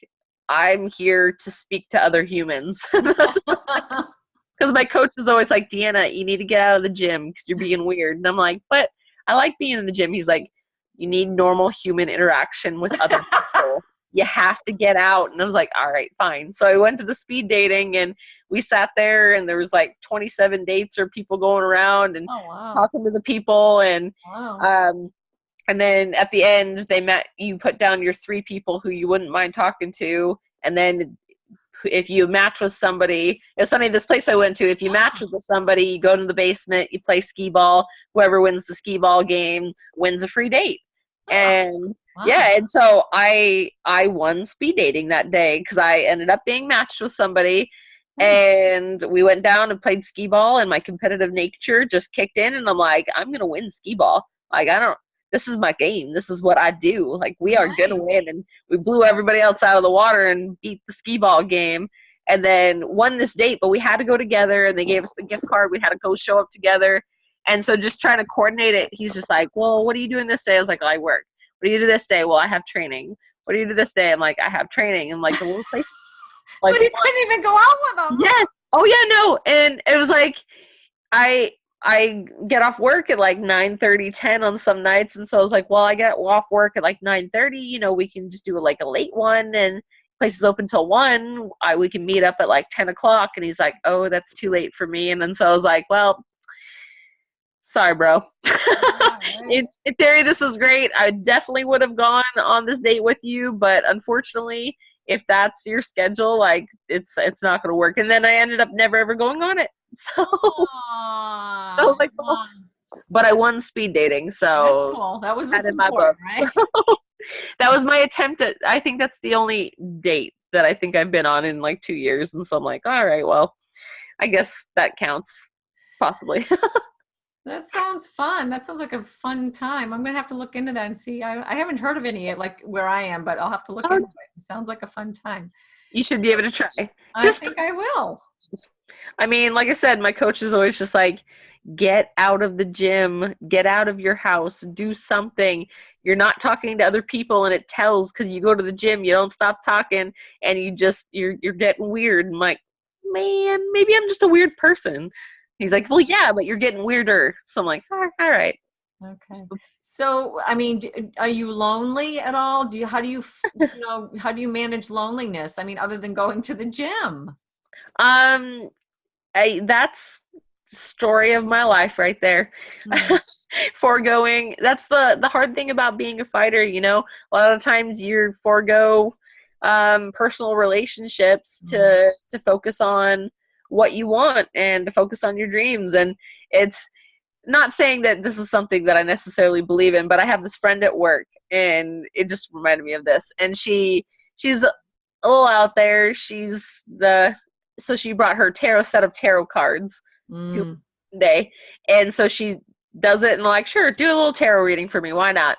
I'm here to speak to other humans. Because my coach is always like, DeAnna, you need to get out of the gym because you're being weird. And I'm like, but I like being in the gym. He's like, you need normal human interaction with other people. You have to get out. And I was like, all right, fine. So I went to the speed dating, and we sat there, and there was like 27 dates or people going around and talking to the people. And and then at the end, you put down your 3 people who you wouldn't mind talking to. And then if you match with somebody, it's funny, this place I went to, if you match with somebody, you go to the basement, you play skee ball. Whoever wins the skee ball game wins a free date. And and so I won speed dating that day because I ended up being matched with somebody. And we went down and played skee ball, and my competitive nature just kicked in. And I'm like, I'm going to win skee ball. Like, this is my game. This is what I do. Like, we are going to win. And we blew everybody else out of the water and beat the skee ball game, and then won this date. But we had to go together, and they gave us the gift card. We had to go show up together. And so just trying to coordinate it, he's just like, well, what are you doing this day? I was like, I work. What do you do this day? Well, I have training. What do you do this day? I'm like, I have training. And like, the little place. Like, so you couldn't even go out with them? Yeah. Oh, yeah, no. And it was like, I get off work at like 9:30, 10 on some nights. And so I was like, well, I get off work at like 9:30. We can just do like a late one, and place is open till 1. We can meet up at like 10 o'clock. And he's like, oh, that's too late for me. And then so I was like, well, sorry, bro. In theory, this is great. I definitely would have gone on this date with you, but unfortunately, if that's your schedule, like it's not going to work. And then I ended up never ever going on it. So, I was like, well, but I won speed dating. So that's cool. That was what's important, right? That was my attempt at. I think that's the only date that I think I've been on in like 2 years. And so I'm like, all right, well, I guess that counts, possibly. That sounds fun. That sounds like a fun time. I'm going to have to look into that and see. I haven't heard of any like where I am, but I'll have to look into it. It sounds like a fun time. You should be able to try. I think I will. I mean, like I said, my coach is always just like, get out of the gym, get out of your house, do something. You're not talking to other people, and it tells because you go to the gym, you don't stop talking, and you're getting weird. I'm like, man, maybe I'm just a weird person. He's like, well, yeah, but you're getting weirder. So I'm like, all right. Okay. So, I mean, are you lonely at all? How do you manage loneliness? I mean, other than going to the gym? That's the story of my life right there. Mm-hmm. Foregoing. That's the hard thing about being a fighter. A lot of times you forego personal relationships to focus on what you want and to focus on your dreams. And it's not saying that this is something that I necessarily believe in, but I have this friend at work, and it just reminded me of this. And she's a little out there. So she brought her set of tarot cards to day. And so she does it, and I'm like, sure, do a little tarot reading for me. Why not?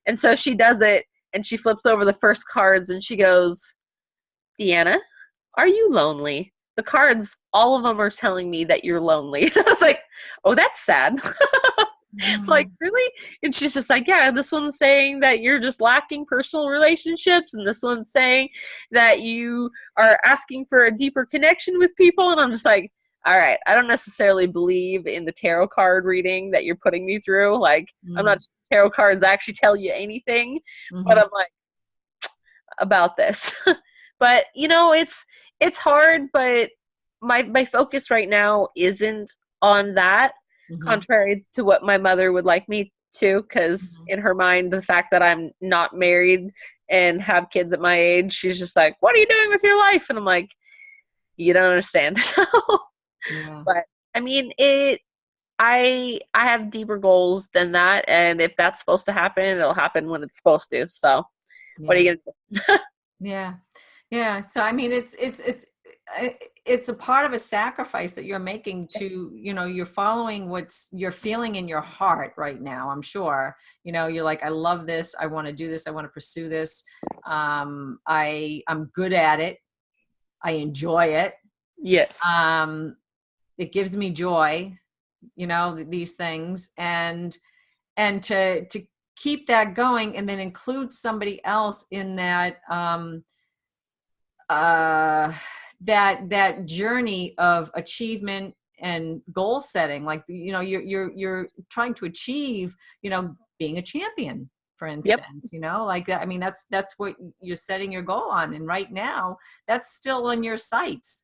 And so she does it, and she flips over the first cards, and she goes, DeAnna, are you lonely? the cards, all of them are telling me that you're lonely. I was like, oh, that's sad. Like, really? And she's just like, yeah, this one's saying that you're just lacking personal relationships, and this one's saying that you are asking for a deeper connection with people. And I'm just like, all right, I don't necessarily believe in the tarot card reading that you're putting me through. Like, I'm not sure tarot cards actually tell you anything, but I'm like, about this. But, you know, it's hard, but my focus right now isn't on that, contrary to what my mother would like me to, because in her mind, the fact that I'm not married and have kids at my age, she's just like, what are you doing with your life? And I'm like, you don't understand. So, but I mean, I have deeper goals than that, and if that's supposed to happen, it'll happen when it's supposed to. So what are you gonna do? Yeah. So I mean, it's a part of a sacrifice that you're making to, you know, you're following what's you're feeling in your heart right now. I'm sure, you know, you're like, I love this. I want to do this. I want to pursue this. I'm good at it. I enjoy it. Yes. It gives me joy, you know, these things, and to keep that going, and then include somebody else in that, that journey of achievement and goal setting. Like, you know, you're trying to achieve, you know, being a champion, for instance, you know, like that. I mean, that's what you're setting your goal on. And right now that's still on your sights.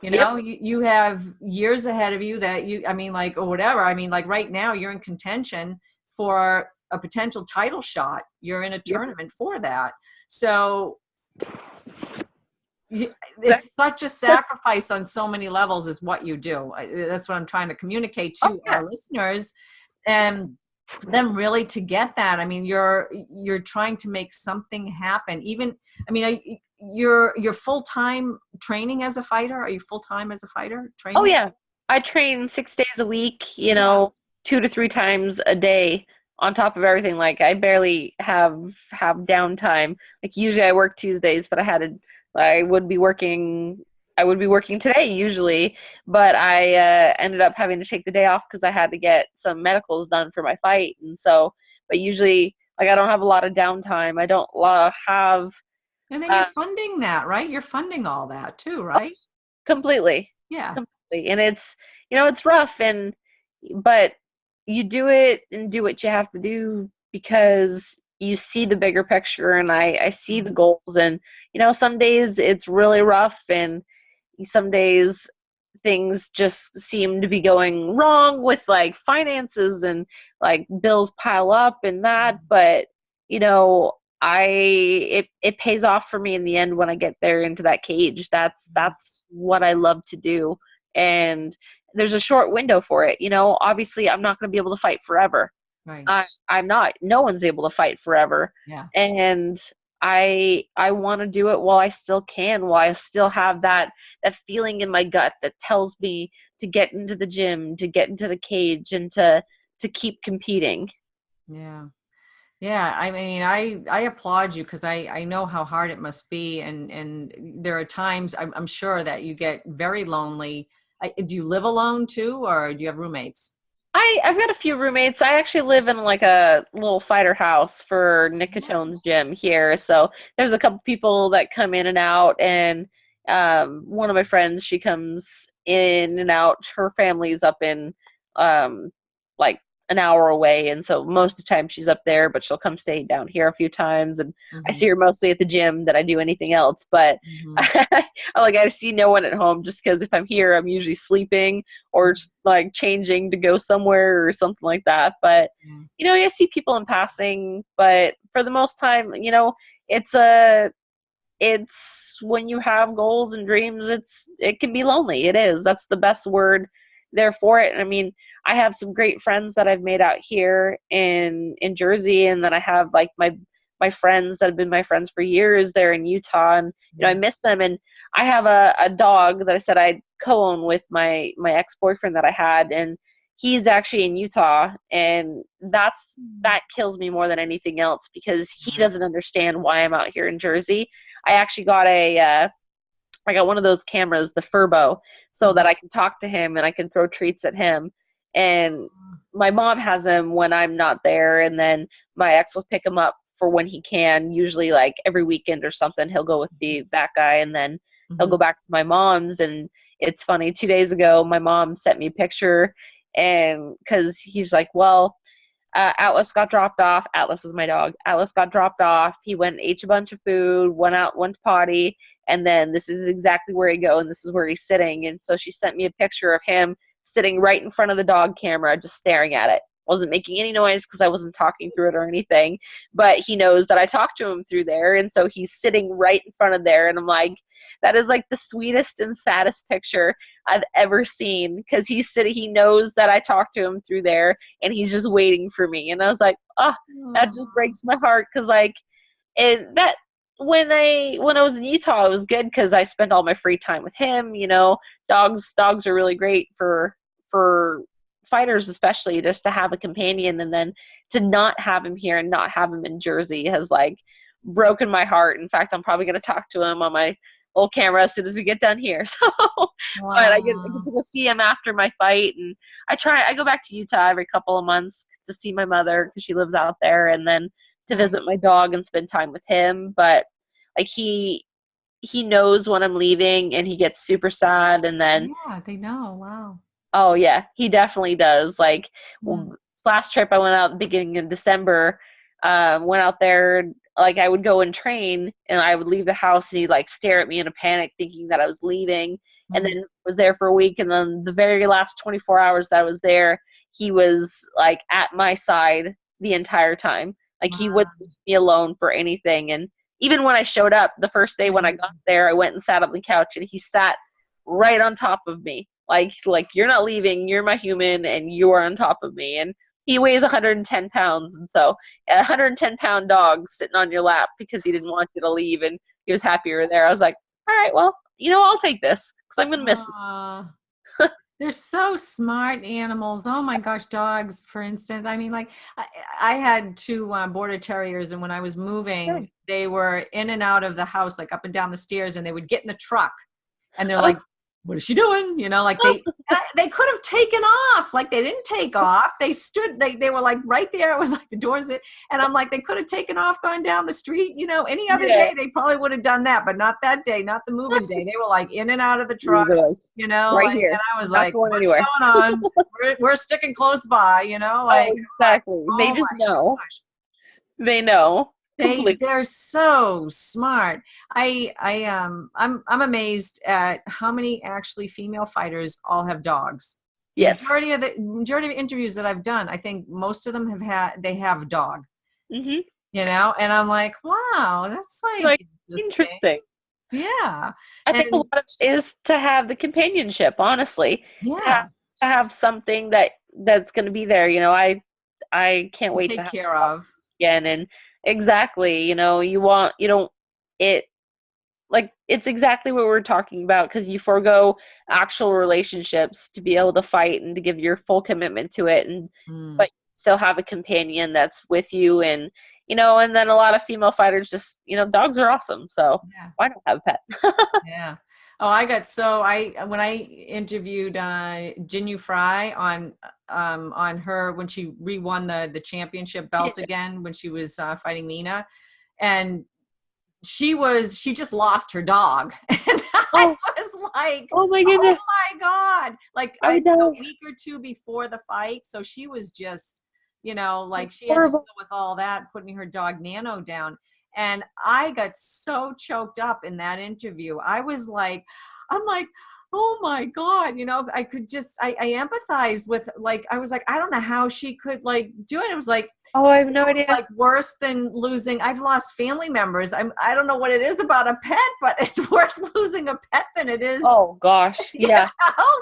You know, you have years ahead of you that I mean, like, or whatever. I mean, like right now you're in contention for a potential title shot. You're in a tournament for that. So it's such a sacrifice on so many levels is what you do. That's what I'm trying to communicate to our listeners, and them really to get that. I mean, you're trying to make something happen. Even, I mean, you're full-time training as a fighter. Are you full-time as a fighter training? Oh yeah, I train 6 days a week, you know, 2 to 3 times a day on top of everything. Like, I barely have downtime. Like, usually I work Tuesdays, but I would be working today usually, but I ended up having to take the day off because I had to get some medicals done for my fight. And so, but usually, like, I don't have a lot of downtime. I don't have. And then you're funding that, right? You're funding all that too, right? Completely. Yeah. Completely. And it's, you know, it's rough, but you do it and do what you have to do because you see the bigger picture, and I see the goals. And, you know, some days it's really rough, and some days things just seem to be going wrong with, like, finances, and, like, bills pile up and that. But, you know, it pays off for me in the end when I get there into that cage. That's what I love to do. And there's a short window for it. You know, obviously I'm not going to be able to fight forever. Right. I'm not. No one's able to fight forever. Yeah. And I want to do it while I still can, while I still have that feeling in my gut that tells me to get into the gym, to get into the cage, and to keep competing. Yeah. Yeah. I mean, I applaud you, because I know how hard it must be. And there are times I'm sure that you get very lonely. Do you live alone too, or do you have roommates? I've got a few roommates. I actually live in, like, a little fighter house for Nick Catone's gym here. So there's a couple people that come in and out, and one of my friends, she comes in and out. Her family's up in like an hour away, and so most of the time she's up there, but she'll come stay down here a few times. And I see her mostly at the gym than I do anything else. But I see no one at home, just because if I'm here, I'm usually sleeping or just, like, changing to go somewhere or something like that. But you know, I see people in passing, but for the most time, you know, it's when you have goals and dreams, it can be lonely. It is. That's the best word there for it. And I mean, I have some great friends that I've made out here in Jersey, and then I have, like, my friends that have been my friends for years there in Utah, and you know, I miss them. And I have a dog that I said I'd co-own with my ex-boyfriend that I had, and he's actually in Utah, and that kills me more than anything else, because he doesn't understand why I'm out here in Jersey. I actually got a I got one of those cameras, the Furbo, so that I can talk to him and I can throw treats at him. And my mom has him when I'm not there, and then my ex will pick him up for when he can, usually like every weekend or something. He'll go with that guy, and then he'll go back to my mom's. And it's funny, 2 days ago, my mom sent me a picture, and because he's like, well, Atlas got dropped off. Atlas is my dog. Atlas got dropped off. He went and ate a bunch of food, went to potty, and then this is exactly where he go, and this is where he's sitting. And so she sent me a picture of him sitting right in front of the dog camera, just staring at it. Wasn't making any noise because I wasn't talking through it or anything, but he knows that I talked to him through there, and so he's sitting right in front of there, and I'm like, that is like the sweetest and saddest picture I've ever seen, because he's sitting, he knows that I talked to him through there, and he's just waiting for me. And I was like, oh, that just breaks my heart, because like that when I was in Utah, it was good because I spent all my free time with him. You know, dogs are really great for fighters, especially, just to have a companion, and then to not have him here and not have him in Jersey has like broken my heart. In fact, I'm probably going to talk to him on my old camera as soon as we get done here. So, wow. But I get to go see him after my fight, and I go back to Utah every couple of months to see my mother because she lives out there, and then to visit my dog and spend time with him. But like he knows when I'm leaving, and he gets super sad, and then they know. Wow. Oh yeah, he definitely does. Like this last trip I went out at the beginning of December, went out there, like I would go and train, and I would leave the house, and he'd like stare at me in a panic thinking that I was leaving, and then was there for a week, and then the very last 24 hours that I was there, he was like at my side the entire time. Like he wouldn't leave me alone for anything. And even when I showed up the first day when I got there, I went and sat on the couch, and he sat right on top of me. Like you're not leaving, you're my human, and you're on top of me. And he weighs 110 pounds. And so a 110-pound dog sitting on your lap because he didn't want you to leave, and he was happy you were there. I was like, all right, well, I'll take this because I'm going to miss this. They're so smart animals. Oh my gosh, dogs, for instance. I mean, like I had 2 border terriers, and when I was moving, they were in and out of the house, like up and down the stairs, and they would get in the truck, and they're like, what is she doing? Like they could have taken off. Like they didn't take off. They stood, they were like right there. It was like the doors. And I'm like, they could have taken off, gone down the street. Any other day they probably would have done that, but not that day, not the moving day. They were like in and out of the truck, right like, here. And I was like, what's going on? we're sticking close by, like. Exactly. They just know. Gosh. They know. They're so smart. I'm amazed at how many actually female fighters all have dogs. Yes. Majority of interviews that I've done, I think most of them have a dog. Mm-hmm. And I'm like, wow, that's like interesting. Yeah. I think a lot of it is to have the companionship, honestly. Yeah. To have something that's going to be there. I can't wait to take care of again. And exactly, it's exactly what we're talking about, because you forego actual relationships to be able to fight and to give your full commitment to it, and but still have a companion that's with you. And and then a lot of female fighters just dogs are awesome, so why not have a pet? Yeah. Oh, when I interviewed Jinyu Fry on her when she re-won the championship belt again, when she was fighting Mina, and she just lost her dog, and I was like, oh my goodness, oh my God, like a week or 2 before the fight, so she was just like she had to deal with all that, putting her dog Nano down. And I got so choked up in that interview. I'm like, oh my God, I could just, I empathized with, like, I was like, I don't know how she could like do it. It was like, oh, I have no idea. Like worse than losing. I've lost family members. I don't know what it is about a pet, but it's worse losing a pet than it is. Oh gosh. Yeah.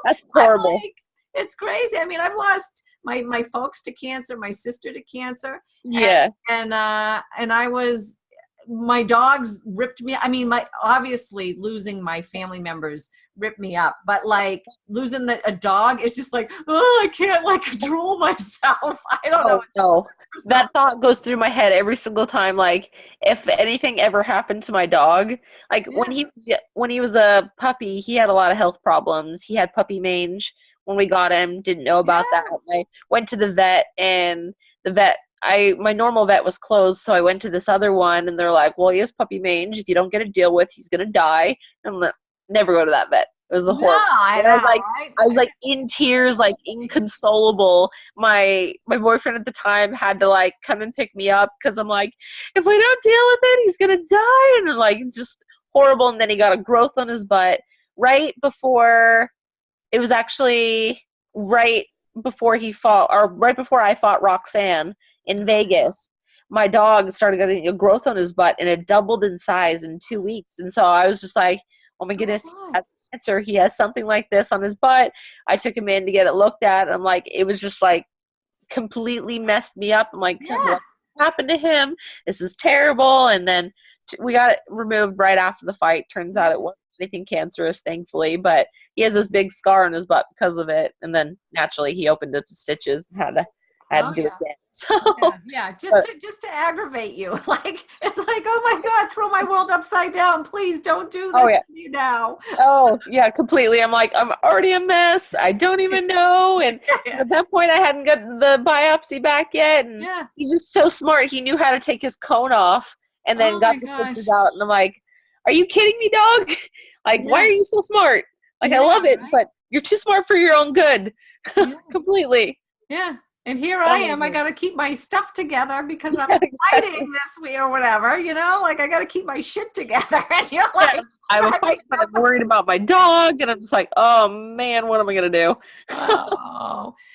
That's horrible. Like, it's crazy. I mean, I've lost my folks to cancer, my sister to cancer. Yeah. And I was, my dogs ripped me. I mean, obviously losing my family members ripped me up, but like losing a dog is just like, oh, I can't like control myself. I don't know. No. that thought goes through my head every single time. Like, if anything ever happened to my dog, like when he was a puppy, he had a lot of health problems. He had puppy mange when we got him. Didn't know about that. I went to the vet, and the vet, my normal vet was closed, so I went to this other one, and they're like, "Well, he has puppy mange. If you don't get it dealt with, he's gonna die." And I'm like, never go to that vet. It was a horrible. I was like in tears, like inconsolable. My boyfriend at the time had to like come and pick me up because I'm like, if we don't deal with it, he's gonna die, and like just horrible. And then he got a growth on his butt right before. It was actually right before he fought, or right before I fought Roxanne in Vegas. My dog started getting a growth on his butt, and it doubled in size in 2 weeks. And so I was just like, oh my goodness, he has cancer. He has something like this on his butt. I took him in to get it looked at. I'm like, it was just like completely messed me up. I'm like, what happened to him? This is terrible. And then we got it removed right after the fight. Turns out it wasn't anything cancerous, thankfully, but he has this big scar on his butt because of it. And then naturally he opened up the stitches and had to do it again. So just to aggravate you. Like, it's like, oh my God, throw my world upside down. Please don't do this to me now. Oh yeah, completely. I'm like, I'm already a mess. I don't even know. And at that point I hadn't gotten the biopsy back yet. And he's just so smart. He knew how to take his cone off and then got the stitches out. And I'm like, are you kidding me, dog? Like, why are you so smart? Like, I love it, but you're too smart for your own good. Completely. Yeah. And here I am. I got to keep my stuff together because I'm fighting this way or whatever, you know, like I got to keep my shit together. And you're like, I'm fighting, but I'm worried about my dog. And I'm just like, oh man, what am I going to do?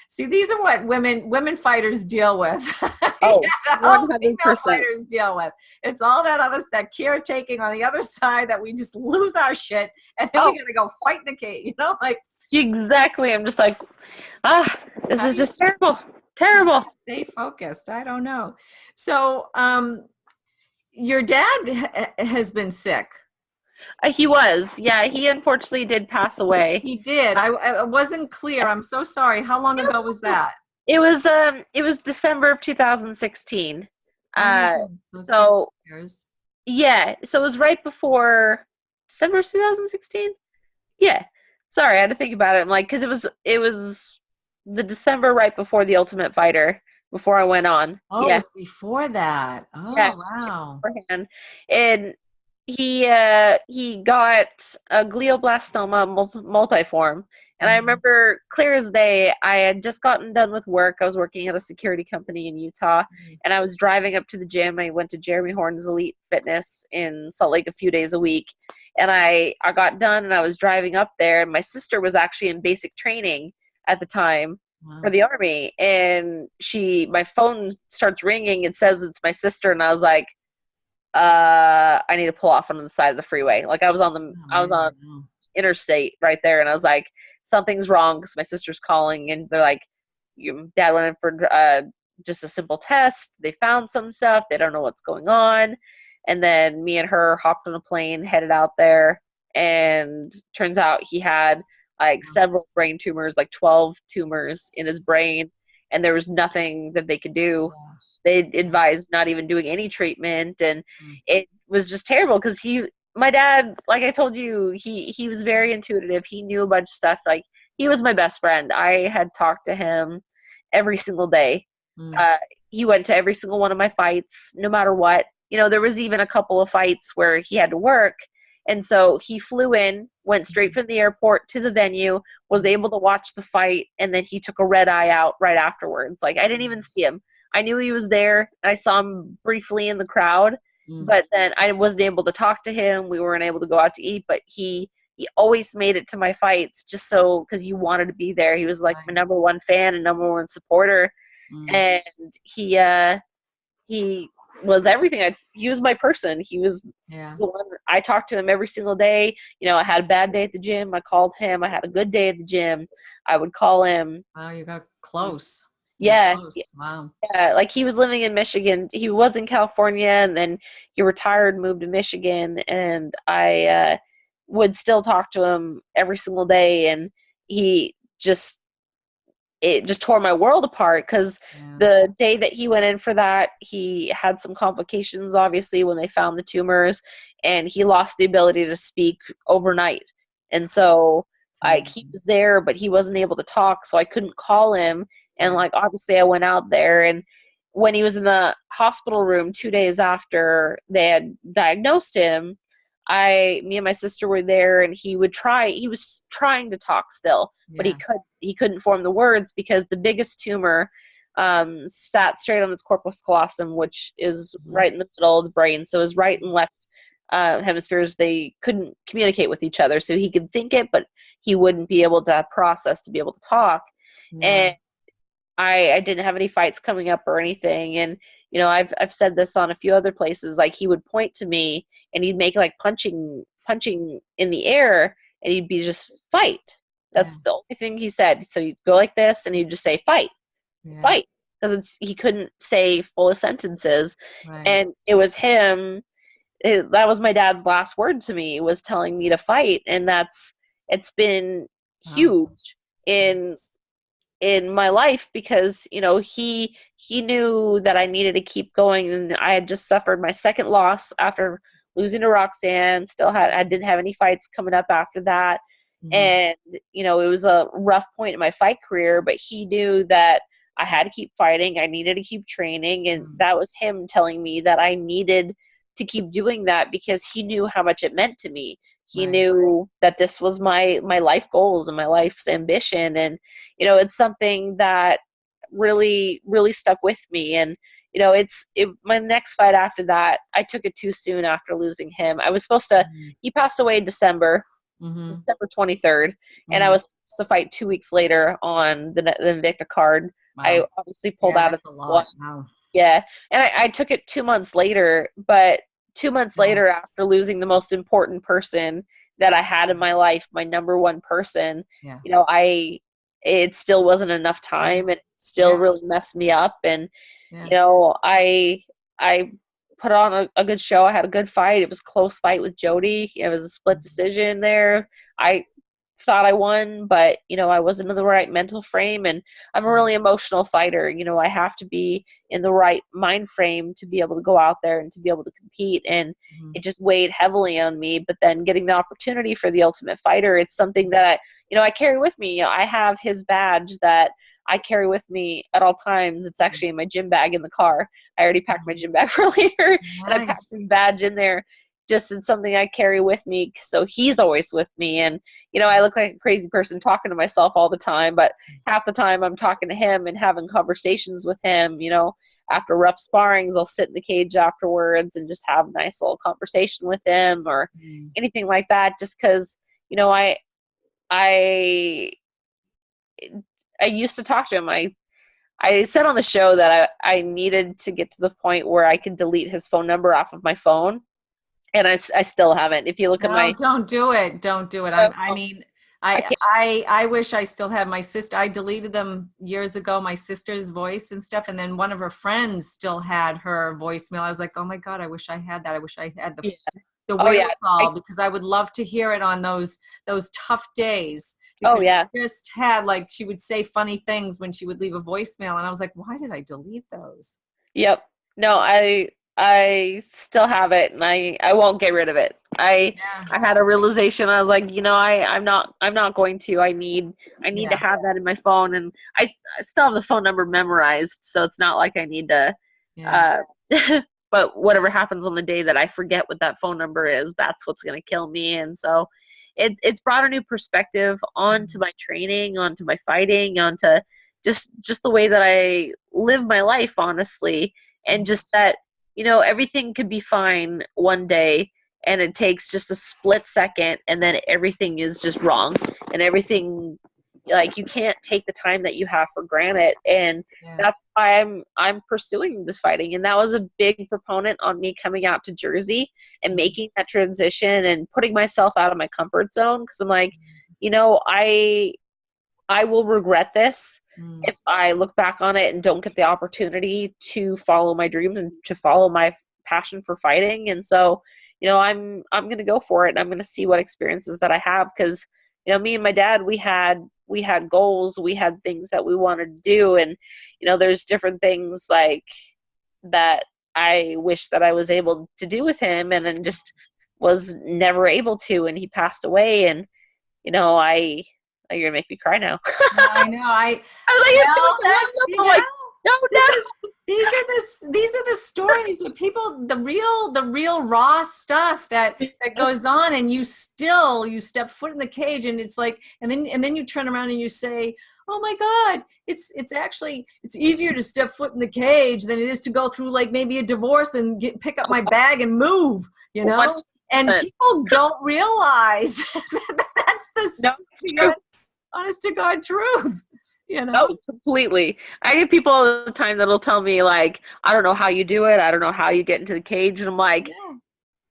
See, these are what women fighters deal with. 100%. Fighters deal with. It's all that caretaking on the other side that we just lose our shit. And then we got to go fight in the cage, you know, like. Exactly. I'm just like, this is just terrible. Terrible. Stay focused. I don't know. So, your dad has been sick. He was. Yeah, he unfortunately did pass away. He did. I wasn't clear. I'm so sorry. How long ago was that? It was December of 2016. So it was right before December of 2016. Yeah. Sorry, I had to think about it. I'm like, because it was the December right before the Ultimate Fighter, before I went on. Oh, it was before that. Oh, yeah, wow. Beforehand. And he got a glioblastoma multiforme. And I remember clear as day, I had just gotten done with work. I was working at a security company in Utah, and I was driving up to the gym. I went to Jeremy Horn's Elite Fitness in Salt Lake a few days a week. And I got done, and I was driving up there, and my sister was actually in basic training at the time for the Army. And my phone starts ringing. It says it's my sister, and I was like, I need to pull off on the side of the freeway. Like, I was on interstate right there, and I was like, something's wrong because my sister's calling, and they're like, your dad went in for just a simple test. They found some stuff. They don't know what's going on. And then me and her hopped on a plane, headed out there, and turns out he had like several brain tumors, like 12 tumors in his brain, and there was nothing that they could do. They advised not even doing any treatment, and it was just terrible because my dad, like I told you, he was very intuitive. He knew a bunch of stuff. Like, he was my best friend. I had talked to him every single day. He went to every single one of my fights, no matter what. You know, there was even a couple of fights where he had to work. And so he flew in, went straight from the airport to the venue, was able to watch the fight, and then he took a red eye out right afterwards. Like, I didn't even see him. I knew he was there. I saw him briefly in the crowd, but then I wasn't able to talk to him. We weren't able to go out to eat, but he always made it to my fights just so, because he wanted to be there. He was like my number one fan and number one supporter. And he was everything. He was my person. He was the one. I talked to him every single day. You know, I had a bad day at the gym, I called him. I had a good day at the gym, I would call him. Wow, you got close. Yeah. Close. Wow. Yeah, like, he was living in Michigan. He was in California, and then he retired, moved to Michigan, and I would still talk to him every single day, and he just it just tore my world apart, because the day that he went in for that, he had some complications, obviously, when they found the tumors, and he lost the ability to speak overnight. And so he was there, but he wasn't able to talk, so I couldn't call him. And like, obviously I went out there, and when he was in the hospital room 2 days after they had diagnosed him, me and my sister were there, and he was trying to talk still, but he couldn't form the words, because the biggest tumor sat straight on his corpus callosum, which is right in the middle of the brain. So his right and left hemispheres, they couldn't communicate with each other. So he could think it, but he wouldn't be able to process to be able to talk. And I didn't have any fights coming up or anything. And, you know, I've said this on a few other places, like he would point to me and he'd make like punching in the air, and he'd be just fight. That's the only thing he said. So he'd go like this and he'd just say fight, fight. Because he couldn't say full sentences. And it was him. That was my dad's last word to me, was telling me to fight. And it's been huge in my life, because, you know, he knew that I needed to keep going, and I had just suffered my second loss after losing to Roxanne. I didn't have any fights coming up after that. And, you know, it was a rough point in my fight career, but he knew that I had to keep fighting. I needed to keep training. And that was him telling me that I needed to keep doing that, because he knew how much it meant to me. He knew that this was my life goals and my life's ambition. And, you know, it's something that really, really stuck with me. And, you know, my next fight after that, I took it too soon after losing him. I was supposed to, he passed away in December 23rd. And I was supposed to fight 2 weeks later on the Invicta card. I obviously pulled out of one. Yeah. And I took it 2 months later, but 2 months later, after losing the most important person that I had in my life, my number one person, you know, it still wasn't enough time, and it still really messed me up. And, you know, I put on a good show. I had a good fight. It was a close fight with Jody. It was a split decision there. I thought I won, but, you know, I wasn't in the right mental frame, and I'm a really emotional fighter. You know, I have to be in the right mind frame to be able to go out there and to be able to compete, and it just weighed heavily on me. But then getting the opportunity for the Ultimate Fighter, it's something that I carry with me. You know, I have his badge that I carry with me at all times. It's actually in my gym bag in the car. I already packed my gym bag for later, and I packed his badge in there. Just it's something I carry with me, so he's always with me. And, you know, I look like a crazy person talking to myself all the time, but half the time I'm talking to him and having conversations with him. You know, after rough sparrings, I'll sit in the cage afterwards and just have a nice little conversation with him, or anything like that, just because, you know, I used to talk to him. I said on the show that I needed to get to the point where I could delete his phone number off of my phone. And I still haven't. If you look at my... Don't do it. Don't do it. I mean, I wish I still had my sister. I deleted them years ago, my sister's voice and stuff. And then one of her friends still had her voicemail. I was like, oh my God, I wish I had that. I wish I had the wherewithal, because I would love to hear it on those tough days. Because she just had, like, she would say funny things when she would leave a voicemail. And I was like, why did I delete those? Yep. No, I still have it, and I won't get rid of it. I had a realization. I was like, you know, I'm not going to. I need to have that in my phone, and I still have the phone number memorized, so it's not like I need to. But whatever happens on the day that I forget what that phone number is, that's what's going to kill me. And so it's brought a new perspective onto my training, onto my fighting, onto just the way that I live my life, honestly, and just that, you know, everything could be fine one day, and it takes just a split second, and then everything is just wrong, and everything, like, you can't take the time that you have for granted. And that's why I'm pursuing this fighting. And that was a big proponent on me coming out to Jersey and making that transition and putting myself out of my comfort zone, because I'm like, you know, I will regret this if I look back on it and don't get the opportunity to follow my dreams and to follow my passion for fighting. And so, you know, I'm going to go for it, and I'm going to see what experiences that I have, because, you know, me and my dad, we had we had goals, we had things that we wanted to do. And, you know, there's different things like that I wish that I was able to do with him, and then just was never able to, and he passed away. And, you know, you're gonna make me cry now. I know. I'm like, no. These are the stories with people, the real raw stuff that goes on, and you step foot in the cage, and it's like, and then you turn around and you say, oh my God, it's easier to step foot in the cage than it is to go through like maybe a divorce and pick up my bag and move, you know? And people don't realize that's the honest to God truth, you know? Oh, completely. I get people all the time that'll tell me like, I don't know how you do it. I don't know how you get into the cage. And I'm like,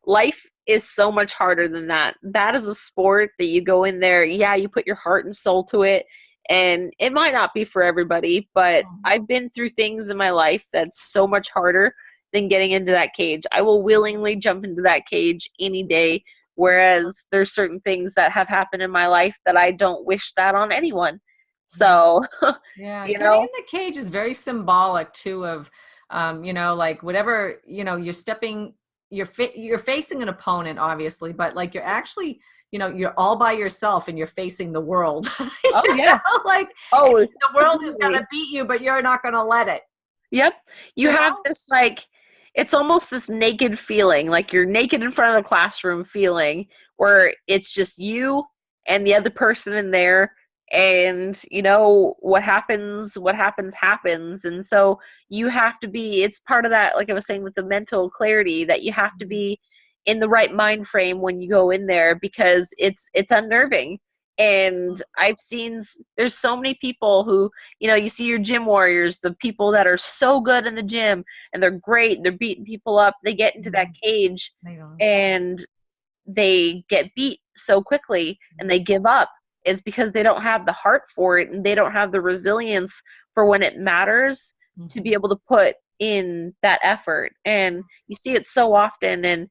life is so much harder than that. That is a sport that you go in there. Yeah, you put your heart and soul to it. And it might not be for everybody, but I've been through things in my life that's so much harder than getting into that cage. I will willingly jump into that cage any day, whereas there's certain things that have happened in my life that I don't wish that on anyone. So, yeah, you getting know, in the cage is very symbolic too of, you know, like whatever, you know, you're facing an opponent, obviously, but like you're actually, you know, you're all by yourself and you're facing the world. Oh, yeah. Like, the world is going to beat you, but you're not going to let it. Yep. You have this, like, it's almost this naked feeling, like you're naked in front of the classroom feeling, where it's just you and the other person in there. And, you know, what happens. And so you have to be, it's part of that, like I was saying, with the mental clarity, that you have to be in the right mind frame when you go in there, because it's unnerving. And there's so many people who, you know, you see your gym warriors, the people that are so good in the gym and they're great, they're beating people up, they get into that cage and they get beat so quickly and they give up. Is because they don't have the heart for it, and they don't have the resilience for when it matters to be able to put in that effort. And you see it so often, and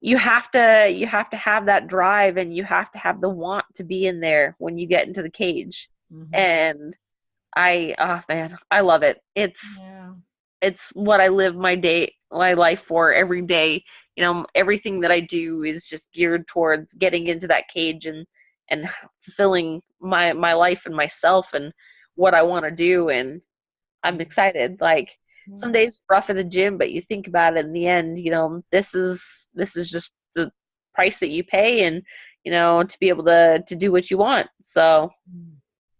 you have to have that drive, and you have to have the want to be in there when you get into the cage. And I love it. It's what I live my life for every day. You know, everything that I do is just geared towards getting into that cage and fulfilling my life and myself and what I want to do. And I'm excited. Like, some days rough at the gym, but you think about it in the end, you know, this is just the price that you pay, and, you know, to be able to do what you want. So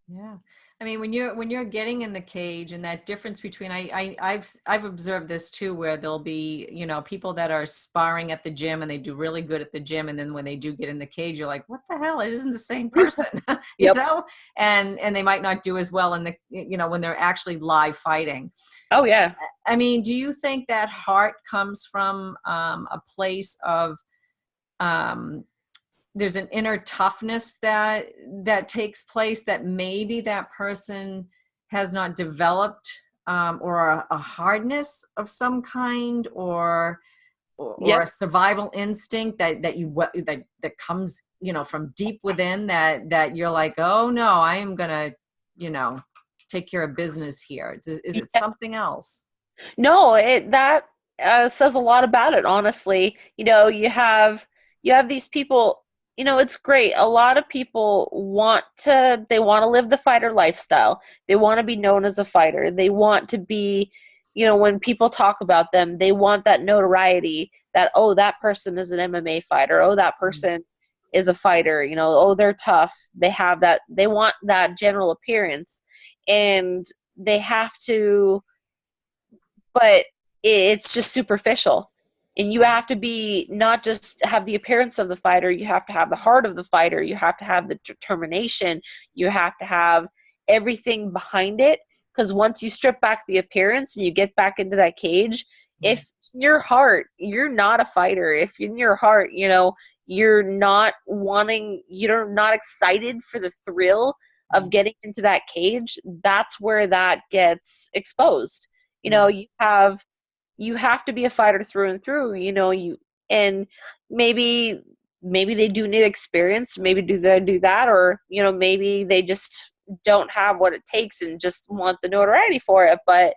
yeah. I mean, when you're getting in the cage, and that difference between, I've observed this too, where there'll be, you know, people that are sparring at the gym and they do really good at the gym, and then when they do get in the cage, you're like, what the hell? It isn't the same person, you know? And they might not do as well in the, you know, when they're actually live fighting. Oh yeah. I mean, do you think that heart comes from a place of, there's an inner toughness that takes place that maybe that person has not developed, or a hardness of some kind, or a survival instinct that comes, you know, from deep within, that you're like, oh no, I am gonna, you know, take care of business here. Is it something else? No, that says a lot about it, honestly. You know, you have these people. You know, it's great. A lot of people want to live the fighter lifestyle. They want to be known as a fighter. They want to be, you know, when people talk about them, they want that notoriety that, oh, that person is an MMA fighter. Oh, that person is a fighter. You know, oh, they're tough. They have that. They want that general appearance, and they have to, but it's just superficial. And you have to be, not just have the appearance of the fighter, you have to have the heart of the fighter, you have to have the determination, you have to have everything behind it. Because once you strip back the appearance and you get back into that cage, if in your heart you're not a fighter, if in your heart, you know, you're not excited for the thrill of getting into that cage, that's where that gets exposed. You know, you have to be a fighter through and through, you know, and maybe maybe they do need experience. Maybe they do that, or, you know, maybe they just don't have what it takes and just want the notoriety for it. But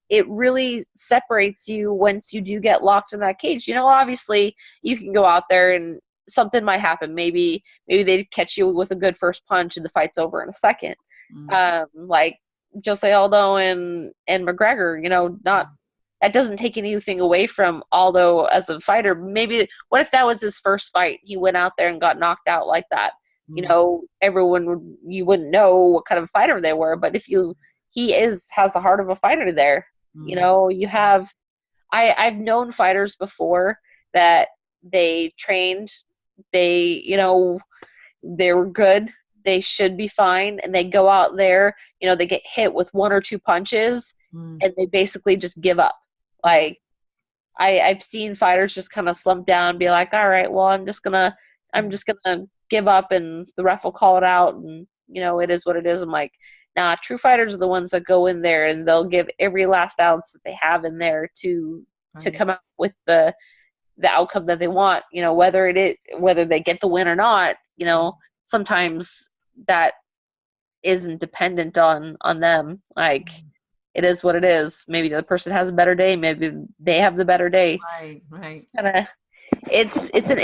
it really separates you once you do get locked in that cage. You know, obviously you can go out there and something might happen. Maybe they catch you with a good first punch and the fight's over in a second. Like Jose Aldo and McGregor, you know, not that doesn't take anything away from Aldo as a fighter. Maybe what if that was his first fight? He went out there and got knocked out like that. You know, you wouldn't know what kind of fighter they were. But if he has the heart of a fighter there. You know, you have I've known fighters before that they trained, you know, they were good, they should be fine, and they go out there, you know, they get hit with one or two punches and they basically just give up. Like I've seen fighters just kind of slump down and be like, all right, well, I'm just gonna give up and the ref will call it out, and, you know, it is what it is. I'm like, nah, true fighters are the ones that go in there and they'll give every last ounce that they have in there to come out with the outcome that they want. You know, whether they get the win or not, you know, sometimes that isn't dependent on them. Like, it is what it is. Maybe the other person has a better day. Maybe they have the better day. Right. It's an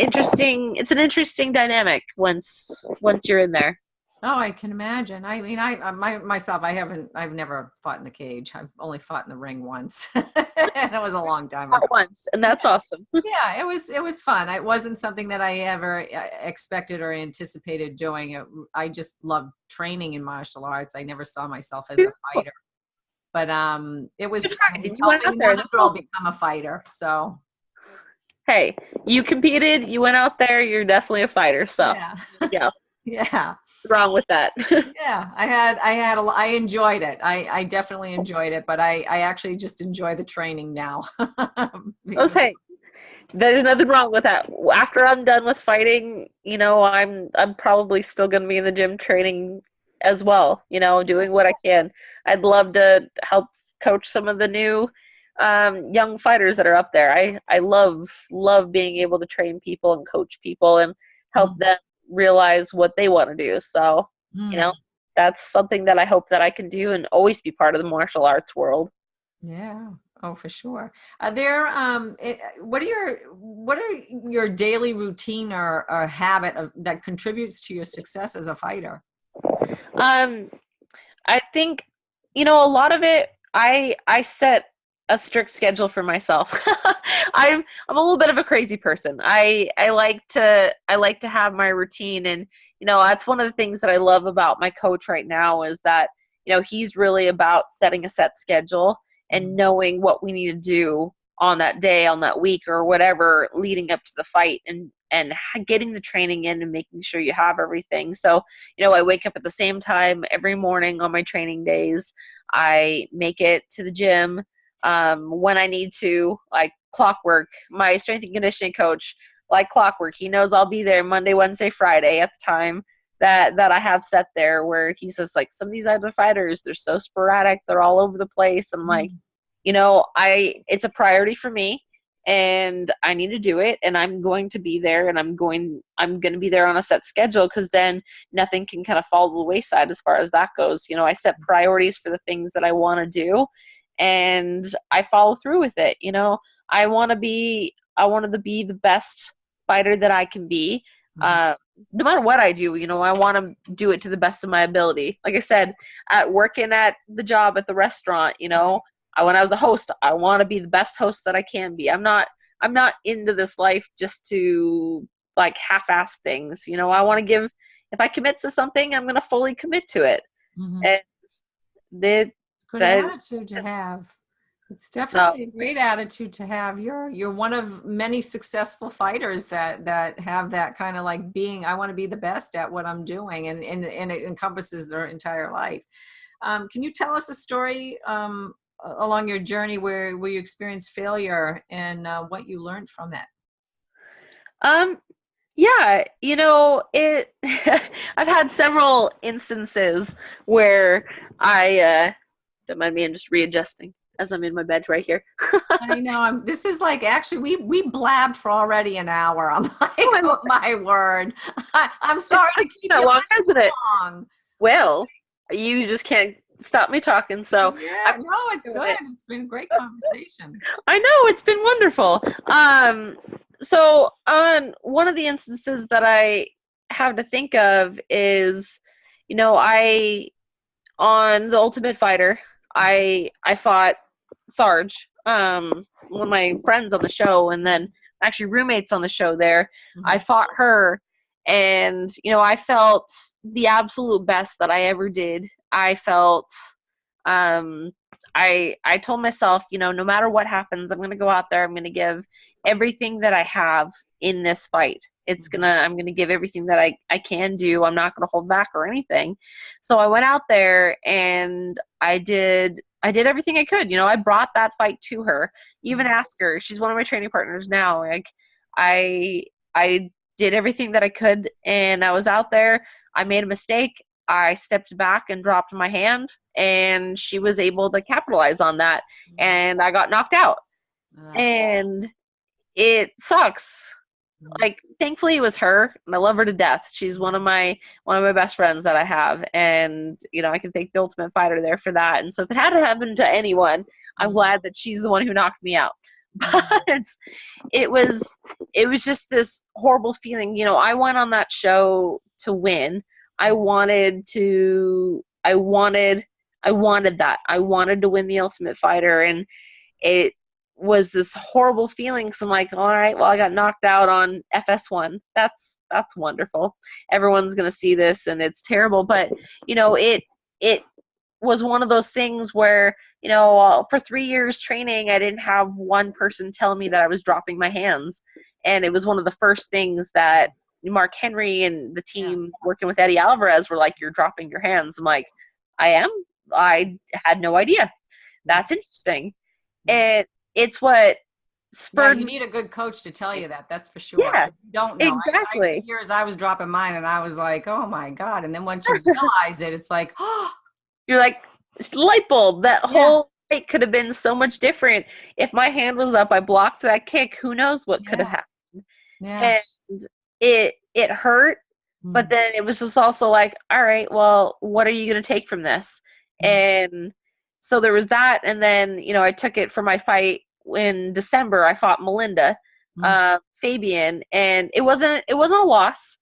interesting dynamic once you're in there. Oh, I can imagine. I mean, I've never fought in the cage. I've only fought in the ring once. And it was a long time ago. Once, and that's awesome. Yeah, it was fun. It wasn't something that I ever expected or anticipated doing. I just loved training in martial arts. I never saw myself as a fighter. But it was helping another girl become a fighter. So, hey, you competed. You went out there. You're definitely a fighter. So, yeah. Yeah. What's wrong with that? Yeah. I enjoyed it. I definitely enjoyed it, but I actually just enjoy the training now. Okay. There's nothing wrong with that. After I'm done with fighting, you know, I'm probably still going to be in the gym training as well, you know, doing what I can. I'd love to help coach some of the new young fighters that are up there. I love being able to train people and coach people and help them realize what they want to do. So, you know, that's something that I hope that I can do and always be part of the martial arts world. Yeah. Oh, for sure. There, what are your daily routine or habit that contributes to your success as a fighter? I think, you know, a lot of it, I set a strict schedule for myself. I'm a little bit of a crazy person. I like to have my routine, and, you know, that's one of the things that I love about my coach right now is that, you know, he's really about setting a set schedule and knowing what we need to do on that day, on that week, or whatever leading up to the fight, and getting the training in and making sure you have everything. So, you know, I wake up at the same time every morning on my training days. I make it to the gym when I need to, like clockwork. My strength and conditioning coach, like clockwork, he knows I'll be there Monday, Wednesday, Friday at the time that I have set there, where he says, like, some of these other fighters, they're so sporadic, they're all over the place. I'm like, you know, it's a priority for me, and I need to do it, and I'm going to be there, and I'm going to be there on a set schedule, because then nothing can kind of fall to the wayside as far as that goes. You know, I set priorities for the things that I want to do, and I follow through with it. You know, I wanted to be the best fighter that I can be. No matter what I do, you know, I want to do it to the best of my ability. Like I said, working at the job at the restaurant, you know, when I was a host, I want to be the best host that I can be. I'm not into this life just to, like, half-ass things. You know, I want to give, if I commit to something, I'm going to fully commit to it. And good attitude to have. It's definitely a great attitude to have. You're one of many successful fighters that have that kind of, like, being, I want to be the best at what I'm doing, and it encompasses their entire life. Can you tell us a story along your journey where you experienced failure and what you learned from it? Yeah, you know, I've had several instances where don't mind me, I'm just readjusting. as I'm in my bed right here. I know. This is like, actually, we blabbed for already an hour. I'm like, oh my word. I'm sorry to keep that you long, isn't it? long. Well, you just can't stop me talking. So yeah, no, it's good. It's been a great conversation. I know, it's been wonderful. So on one of the instances that I have to think of is, you know, on The Ultimate Fighter, I fought Sarge, one of my friends on the show, and then actually roommates on the show there. Mm-hmm. I fought her, and, you know, I felt the absolute best that I ever did. I felt, I told myself, you know, no matter what happens, I'm going to go out there. I'm going to give everything that I have in this fight. I'm going to give everything that I can do. I'm not going to hold back or anything. So I went out there and I did everything I could. You know, I brought that fight to her, even asked her. She's one of my training partners now. Like, I did everything that I could, and I was out there. I made a mistake. I stepped back and dropped my hand, and she was able to capitalize on that, and I got knocked out. And it sucks. Like, thankfully it was her, and I love her to death. She's one of my best friends that I have, and, you know, I can thank the Ultimate Fighter there for that. And so if it had to happen to anyone, I'm glad that she's the one who knocked me out. But it was just this horrible feeling. You know, I went on that show to win. I wanted that. I wanted to win the Ultimate Fighter, and it was this horrible feeling. So I'm like, all right, well, I got knocked out on FS1. That's wonderful. Everyone's going to see this, and it's terrible. But, you know, it was one of those things where, you know, for 3 years training, I didn't have one person tell me that I was dropping my hands. And it was one of the first things that Mark Henry and the team working with Eddie Alvarez were like, you're dropping your hands. I'm like, I am? I had no idea. That's interesting. And it's what spurred. You need a good coach to tell you that. That's for sure. Yeah, you don't know. exactly. For years I was dropping mine, and I was like, oh my God. And then once you realize it, it's like, oh. You're like, light bulb. That whole fight could have been so much different. If my hand was up, I blocked that kick. Who knows what could have happened? Yeah. And it hurt, but then it was just also like, all right, well, what are you going to take from this? And so there was that. And then, you know, I took it for my fight in December. I fought Melinda Fabian, and it wasn't a loss,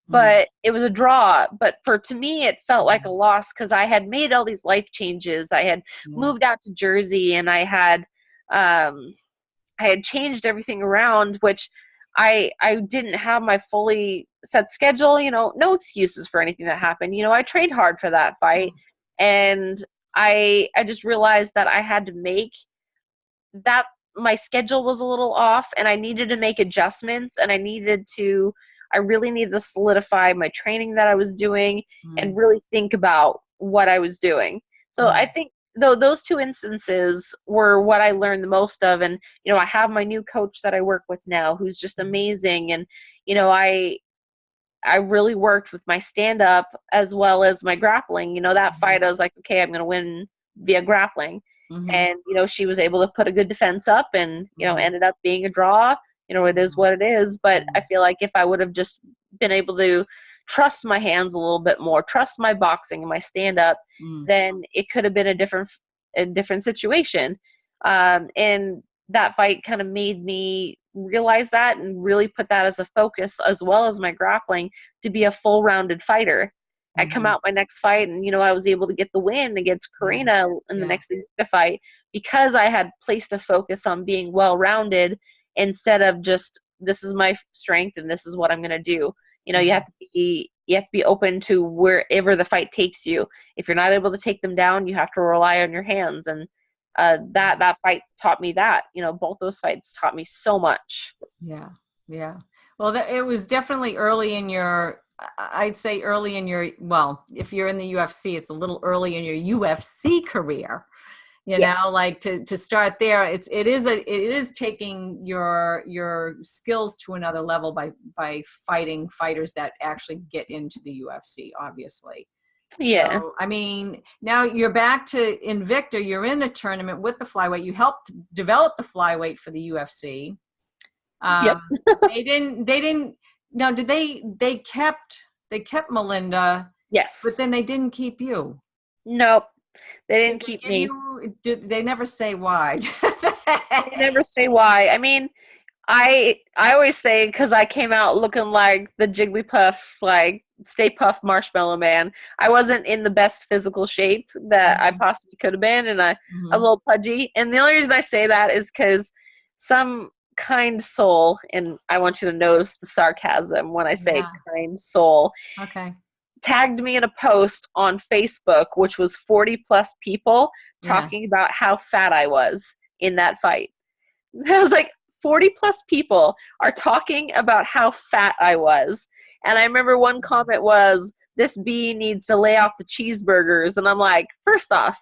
but it was a draw. But to me, it felt like a loss because I had made all these life changes. I had moved out to Jersey, and I had changed everything around, which I didn't have my fully set schedule. You know, no excuses for anything that happened. You know, I trained hard for that fight, and I just realized that I had to make that. My schedule was a little off, and I needed to make adjustments, and I really needed to solidify my training that I was doing and really think about what I was doing. So I think those two instances were what I learned the most of. And, you know, I have my new coach that I work with now, who's just amazing. And, you know, I really worked with my stand-up as well as my grappling. You know, that fight, I was like, okay, I'm going to win via grappling. And, you know, she was able to put a good defense up, and, you know, ended up being a draw. You know, it is what it is. But I feel like if I would have just been able to trust my hands a little bit more, trust my boxing and my stand-up, then it could have been a different situation. And that fight kind of made me realize that and really put that as a focus, as well as my grappling, to be a full-rounded fighter. I come out my next fight, and, you know, I was able to get the win against Karina in the next fight because I had placed a focus on being well-rounded instead of just, this is my strength and this is what I'm going to do. You know, you have to be open to wherever the fight takes you. If you're not able to take them down, you have to rely on your hands. And that fight taught me that. You know, both those fights taught me so much. Yeah. Well, it was definitely early in your, I'd say early in your, well, if you're in the UFC, it's a little early in your UFC career. You know, like to start there, it is taking your skills to another level by fighting fighters that actually get into the UFC, obviously. Yeah. So, I mean, now you're back to Invicta. You're in a tournament with the flyweight. You helped develop the flyweight for the UFC. Yep. They didn't, now they kept Melinda, but Yes. then they didn't keep you. Nope. They Did didn't they keep give me. you, they never say why. They never say why. I mean, I always say because I came out looking like the Jigglypuff, like Stay Puft Marshmallow Man. I wasn't in the best physical shape that I possibly could have been, and I was a little pudgy. And the only reason I say that is because some kind soul, and I want you to notice the sarcasm when I say Yeah. kind soul, Okay. tagged me in a post on Facebook, which was 40 plus people Yeah. talking about how fat I was in that fight. I was like, 40 plus people are talking about how fat I was. And I remember one comment was, this bee needs to lay off the cheeseburgers. And I'm like, first off,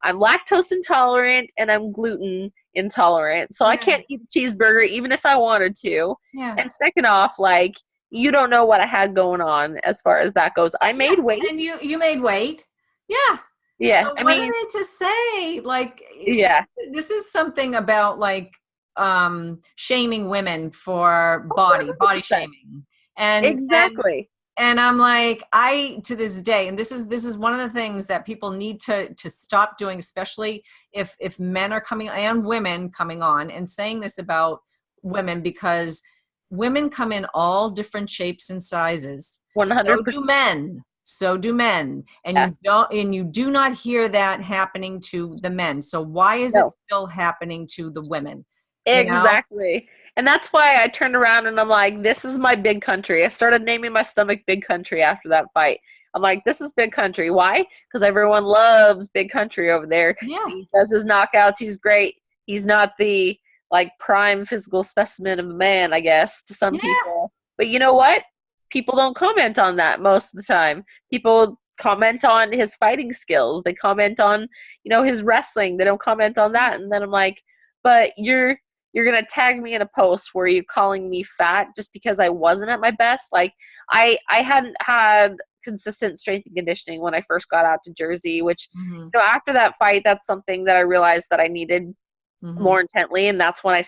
I'm lactose intolerant and I'm gluten intolerant. So I can't eat a cheeseburger even if I wanted to. Yeah. And second off, like, you don't know what I had going on as far as that goes. I made weight. And you made weight. Yeah. Yeah. So I what mean, did they just say? Like, yeah. this is something about like shaming women for body 100%. shaming. And Exactly. and I'm like, to this day, and this is one of the things that people need to stop doing, especially if men are coming and women coming on and saying this about women, because women come in all different shapes and sizes. 100%. So do men. And you do not hear that happening to the men. So why is it still happening to the women? Exactly. And that's why I turned around and I'm like, this is my big country. I started naming my stomach Big Country after that fight. I'm like, this is Big Country. Why? Because everyone loves Big Country over there. Yeah. He does his knockouts. He's great. He's not the like prime physical specimen of a man, I guess, to some people. But you know what? People don't comment on that most of the time. People comment on his fighting skills. They comment on, his wrestling. They don't comment on that. And then I'm like, but you're going to tag me in a post where you're calling me fat just because I wasn't at my best. Like I hadn't had consistent strength and conditioning when I first got out to Jersey, which, after that fight, that's something that I realized that I needed more intently. And that's when I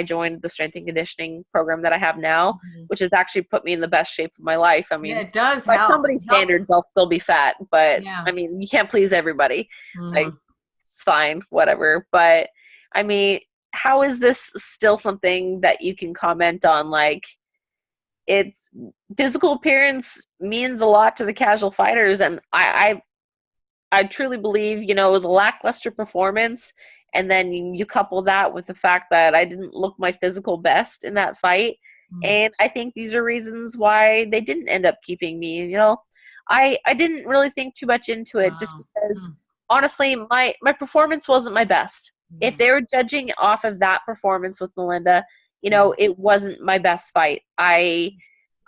joined the strength and conditioning program that I have now, which has actually put me in the best shape of my life. I mean, it does by help. somebody's standards, I'll still be fat, but I mean, you can't please everybody. Like, it's fine, whatever. But I mean, how is this still something that you can comment on? Like, it's physical appearance means a lot to the casual fighters, and I truly believe, it was a lackluster performance, and then you couple that with the fact that I didn't look my physical best in that fight, and I think these are reasons why they didn't end up keeping me. I didn't really think too much into it, just because honestly my performance wasn't my best. If they were judging off of that performance with Melinda, it wasn't my best fight. I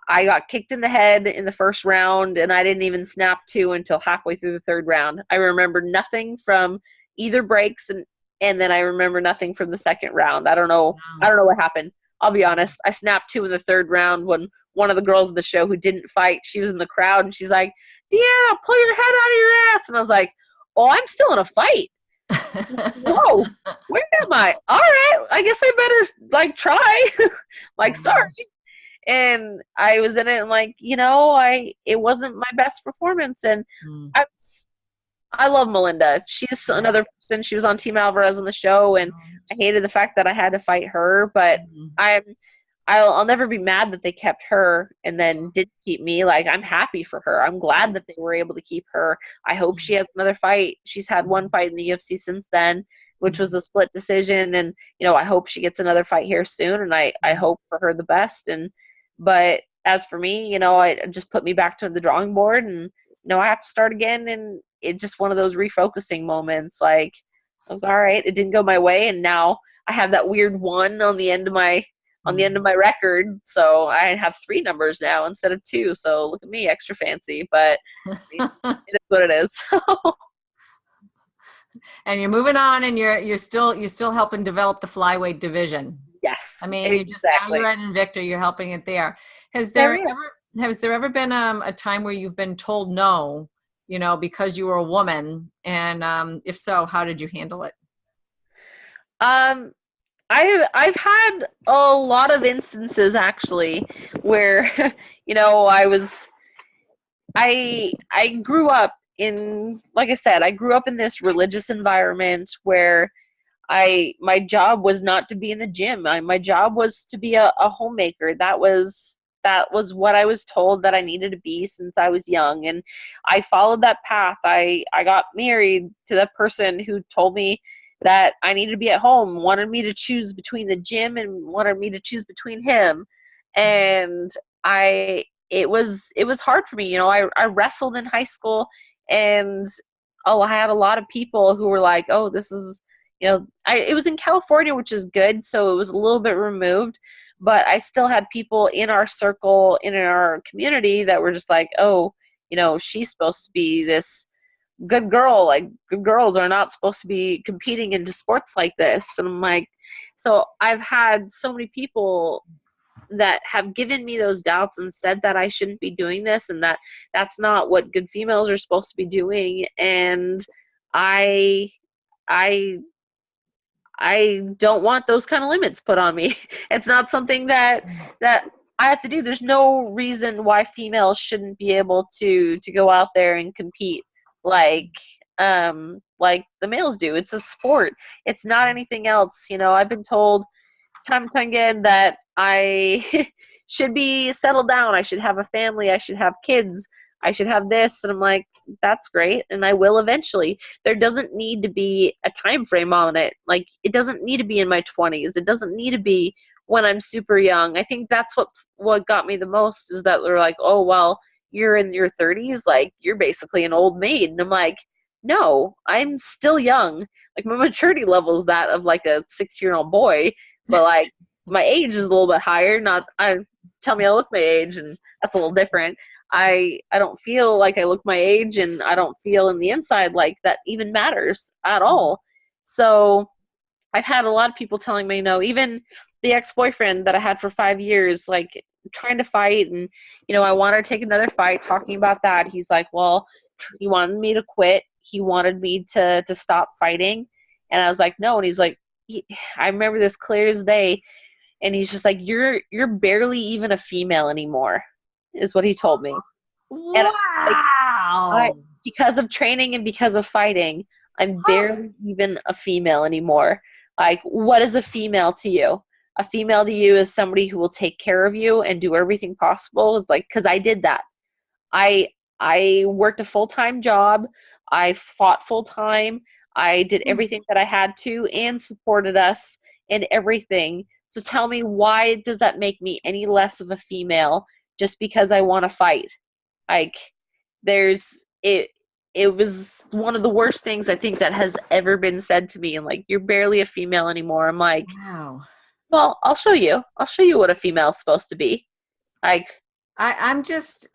got kicked in the head in the first round, and I didn't even snap to until halfway through the third round. I remember nothing from either breaks, and then I remember nothing from the second round. I don't know what happened. I'll be honest. I snapped to in the third round when one of the girls of the show who didn't fight, she was in the crowd, and she's like, "DeAnna, pull your head out of your ass." And I was like, "Oh, I'm still in a fight." Whoa, where am I? All right, I guess I better try. Sorry. And I was in it and it wasn't my best performance. And I love Melinda. She's another person. She was on Team Alvarez on the show, and I hated the fact that I had to fight her, but I'll never be mad that they kept her and then didn't keep me. Like, I'm happy for her. I'm glad that they were able to keep her. I hope she has another fight. She's had one fight in the UFC since then, which was a split decision. And, I hope she gets another fight here soon. And I hope for her the best. But as for me, it just put me back to the drawing board, and, I have to start again. And it's just one of those refocusing moments. Like, all right, it didn't go my way. And now I have that weird one on the end of my record, so I have 3 numbers now instead of 2. So look at me, extra fancy, but it is what it is. And you're moving on, and you're still helping develop the flyweight division. Yes, I mean, now you're at Invicta, you're helping it there. Has there ever been a time where you've been told no, because you were a woman? And if so, how did you handle it? Um, I've had a lot of instances actually where, I grew up in, like I said, I grew up in this religious environment where my job was not to be in the gym. My job was to be a homemaker. That was what I was told that I needed to be since I was young. And I followed that path. I got married to the person who told me that I needed to be at home, wanted me to choose between the gym and wanted me to choose between him. And it was hard for me. I wrestled in high school, and I had a lot of people who were like, oh, this is, it was in California, which is good. So it was a little bit removed, but I still had people in our circle, in our community, that were just like, oh, she's supposed to be this good girl. Like, good girls are not supposed to be competing into sports like this. And I'm like, so I've had so many people that have given me those doubts and said that I shouldn't be doing this, and that that's not what good females are supposed to be doing. And I don't want those kind of limits put on me. It's not something that I have to do. There's no reason why females shouldn't be able to go out there and compete like the males do. It's a sport. It's not anything else. I've been told time and time again that I should be settled down. I should have a family. I should have kids. I should have this. And I'm like, that's great. And I will eventually. There doesn't need to be a time frame on it. Like, it doesn't need to be in my 20s. It doesn't need to be when I'm super young. I think that's what got me the most, is that they're like, oh, well, you're in your 30s. Like, you're basically an old maid. And I'm like, no, I'm still young. Like, my maturity level is that of like a 6-year-old boy. But like, my age is a little bit higher. Tell me I look my age, and that's a little different. I don't feel like I look my age, and I don't feel in the inside like that even matters at all. So I've had a lot of people telling me, even the ex-boyfriend that I had for 5 years, like, trying to fight, and I wanted to take another fight, talking about that. He's like, well, he wanted me to quit. He wanted me to stop fighting. And I was like, no. And he's like, I remember this clear as day. And he's just like, you're barely even a female anymore, is what he told me. Wow. And like, because of training and because of fighting, I'm barely even a female anymore. Like, what is a female to you? A female to you is somebody who will take care of you and do everything possible. It's like, because I did that. I worked a full-time job. I fought full-time. I did everything that I had to and supported us in everything. So tell me, why does that make me any less of a female just because I want to fight? Like, it was one of the worst things I think that has ever been said to me. And like, you're barely a female anymore. I'm like, wow. Well, I'll show you what a female is supposed to be. Like, I'm just,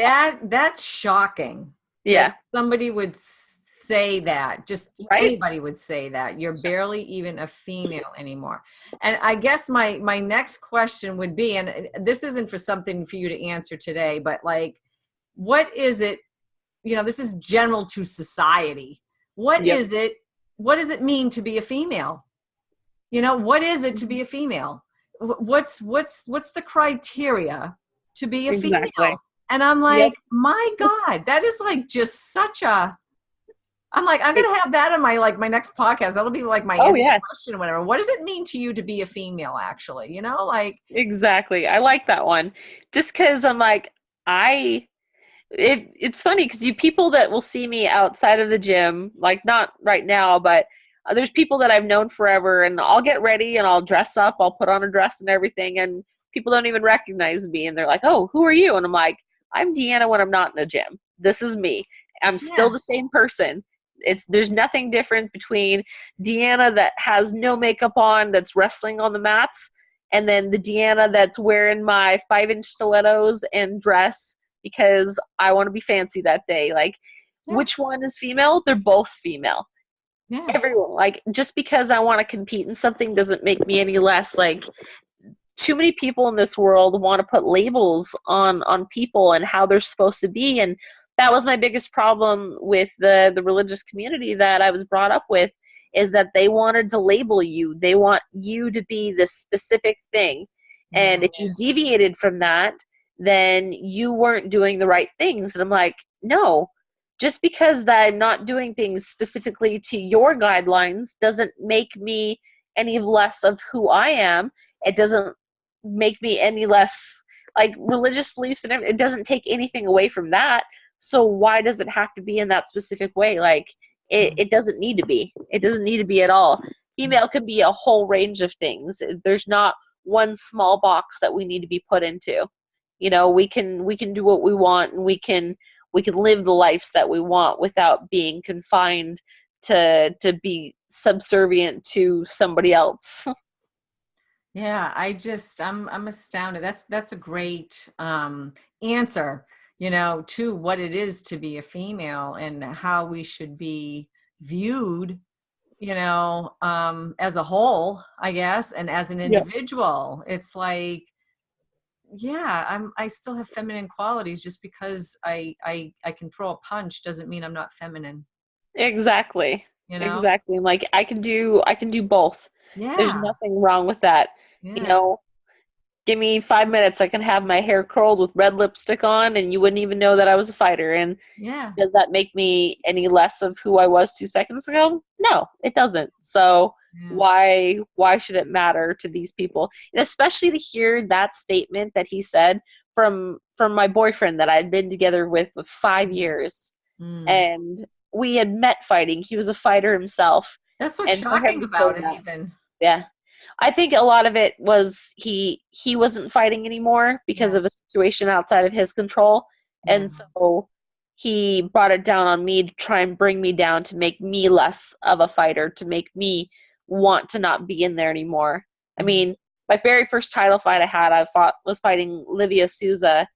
that's shocking. Yeah. Somebody would say that. Just right? Anybody would say that. You're barely even a female anymore. And I guess my next question would be, and this isn't for something for you to answer today, but like, what is it, this is general to society. What is it? What does it mean to be a female? What is it to be a female? What's the criteria to be a female? And I'm like, my God, that is like just such a, I'm like, I'm going to have that in my next podcast. That'll be like my question or whatever. What does it mean to you to be a female, actually? Exactly. I like that one. Just because I'm like, it's funny because people that will see me outside of the gym, like not right now, but there's people that I've known forever, and I'll get ready and I'll dress up. I'll put on a dress and everything, and people don't even recognize me. And they're like, oh, who are you? And I'm like, I'm DeAnna when I'm not in the gym. This is me. I'm still the same person. There's nothing different between DeAnna that has no makeup on, that's wrestling on the mats, and then the DeAnna that's wearing my 5-inch stilettos and dress because I want to be fancy that day. Like, which one is female? They're both female. Yeah. Everyone, like, just because I want to compete in something doesn't make me any less. Like, too many people in this world want to put labels on people and how they're supposed to be, and that was my biggest problem with the religious community that I was brought up with, is that they wanted to label you. They want you to be this specific thing. And if you deviated from that, then you weren't doing the right things. And I'm like, no, just because that I'm not doing things specifically to your guidelines doesn't make me any less of who I am. It doesn't make me any less, like, religious beliefs, and it doesn't take anything away from that. So why does it have to be in that specific way? Like, it doesn't need to be. It doesn't need to be at all. Female can be a whole range of things. There's not one small box that we need to be put into. You know, we can do what we want, and we can live the lives that we want without being confined to be subservient to somebody else. Yeah, I'm astounded. That's a great answer, you know, to what it is to be a female and how we should be viewed, you know, as a whole, I guess, and as an individual. It's like, yeah, I still have feminine qualities. Just because I can throw a punch doesn't mean I'm not feminine. Exactly. You know? Exactly. Like, I can do both. Yeah. There's nothing wrong with that. Yeah. You know, give me 5 minutes, I can have my hair curled with red lipstick on, and you wouldn't even know that I was a fighter. And does that make me any less of who I was 2 seconds ago? No, it doesn't. So why should it matter to these people? And especially to hear that statement that he said from my boyfriend that I'd been together with 5 years. And we had met fighting. He was a fighter himself. That's what's shocking about it, even. Yeah. I think a lot of it was he wasn't fighting anymore because of a situation outside of his control. And so he brought it down on me to try and bring me down, to make me less of a fighter, to make me want to not be in there anymore. I mean, my very first title fight I had, was fighting Livia Souza,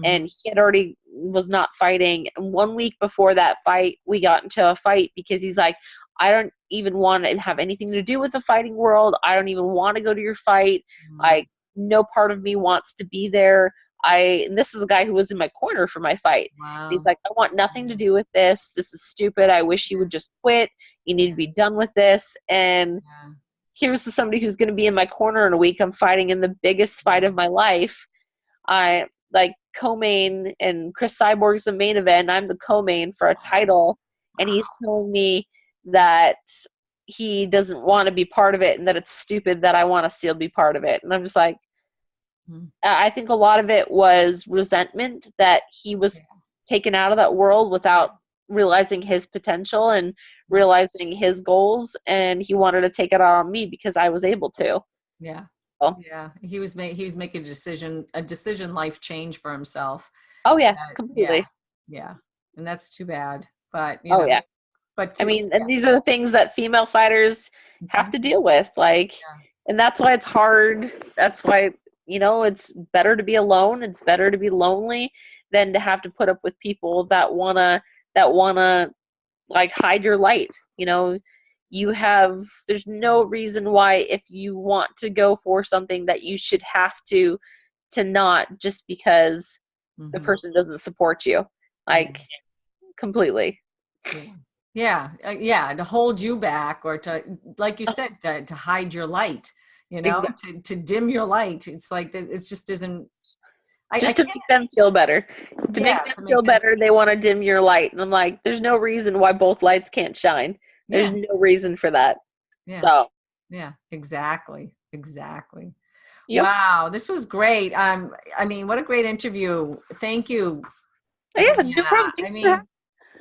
and he had already was not fighting. And 1 week before that fight, we got into a fight because he's like, I don't even want to have anything to do with the fighting world. I don't even want to go to your fight. Like, no part of me wants to be there. And this is a guy who was in my corner for my fight. Wow. He's like, I want nothing to do with this. This is stupid. I wish you would just quit. You need to be done with this. And here's to somebody who's going to be in my corner in a week. I'm fighting in the biggest fight of my life. I like co-main, and Chris Cyborg's the main event. I'm the co-main for a title. And he's telling me that he doesn't want to be part of it, and that it's stupid that I want to still be part of it. And I'm just like, I think a lot of it was resentment that he was taken out of that world without realizing his potential and realizing his goals, and he wanted to take it out on me because I was able to. Yeah. So. Yeah. He was making a decision life change for himself. Oh yeah, completely. Yeah. And that's too bad. But you know, yeah. But I mean, and these are the things that female fighters have to deal with. Like, and that's why it's hard. That's why, you know, it's better to be alone. It's better to be lonely than to have to put up with people that wanna like hide your light. You know, there's no reason why, if you want to go for something, that you should have to not, just because the person doesn't support you. Like, completely. Yeah, to hold you back, or to, like you said, to hide your light, you know, to dim your light. It's like, it just isn't. To make them feel better. To make them feel better, they want to dim your light. And I'm like, there's no reason why both lights can't shine. There's no reason for that. Yeah. So. Yeah, exactly. Yep. Wow, this was great. I mean, what a great interview. Thank you. Yeah, no problem.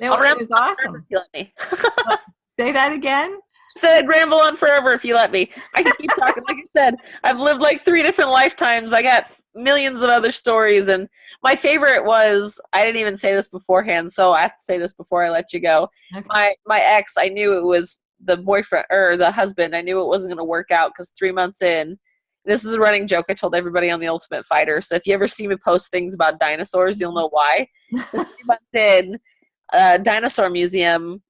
It was awesome. Say that again? Said ramble on forever if you let me. I can keep talking. Like I said, I've lived like 3 different lifetimes. I got millions of other stories, and my favorite was, I didn't even say this beforehand, so I have to say this before I let you go. Okay. My ex, I knew it was the boyfriend or the husband. I knew it wasn't going to work out because 3 months in, this is a running joke I told everybody on The Ultimate Fighter, so if you ever see me post things about dinosaurs, you'll know why. 3 months in, dinosaur museum,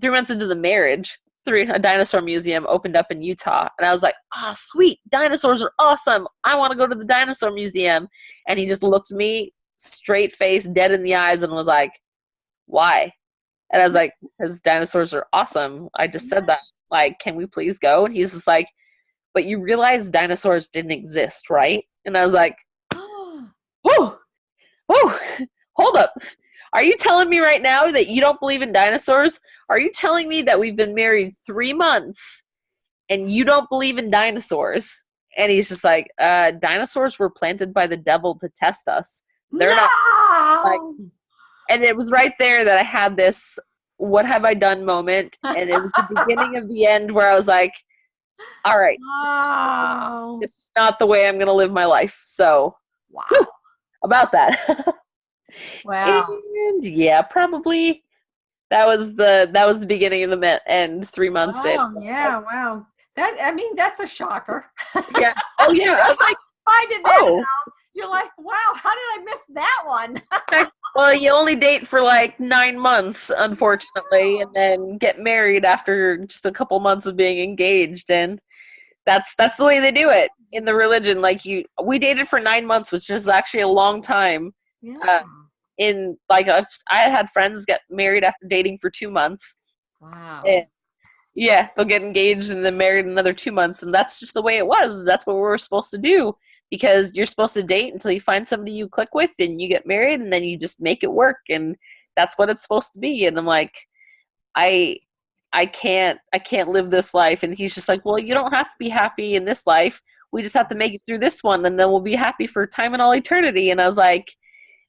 3 months into the marriage, a dinosaur museum opened up in Utah, and I was like, sweet, dinosaurs are awesome, I want to go to the dinosaur museum. And he just looked me straight face, dead in the eyes, and was like, why? And I was like, because dinosaurs are awesome. I just said that. Like, can we please go? And he's just like, but you realize dinosaurs didn't exist, right? And I was like, whoa, whoa, hold up. Are you telling me right now that you don't believe in dinosaurs? Are you telling me that we've been married 3 months and you don't believe in dinosaurs? And he's just like, dinosaurs were planted by the devil to test us. They're not like, and it was right there that I had this what have I done moment. And it was the beginning of the end where I was like, all right, this is not the way I'm going to live my life. So whew, about that. Wow. And yeah, probably that was the beginning of the end, 3 months in. Yeah, wow. That's a shocker. Yeah. Oh yeah. I was like, I did that. Oh. You're like, wow, how did I miss that one? Well, you only date for like 9 months, unfortunately, and then get married after just a couple months of being engaged, and that's the way they do it in the religion. Like we dated for 9 months, which is actually a long time. Yeah. I had friends get married after dating for 2 months. Wow. And yeah, they'll get engaged and then married another 2 months, and that's just the way it was. That's what we were supposed to do. Because you're supposed to date until you find somebody you click with and you get married and then you just make it work, and that's what it's supposed to be. And I'm like, I can't live this life. And he's just like, well, you don't have to be happy in this life. We just have to make it through this one and then we'll be happy for time and all eternity. And I was like,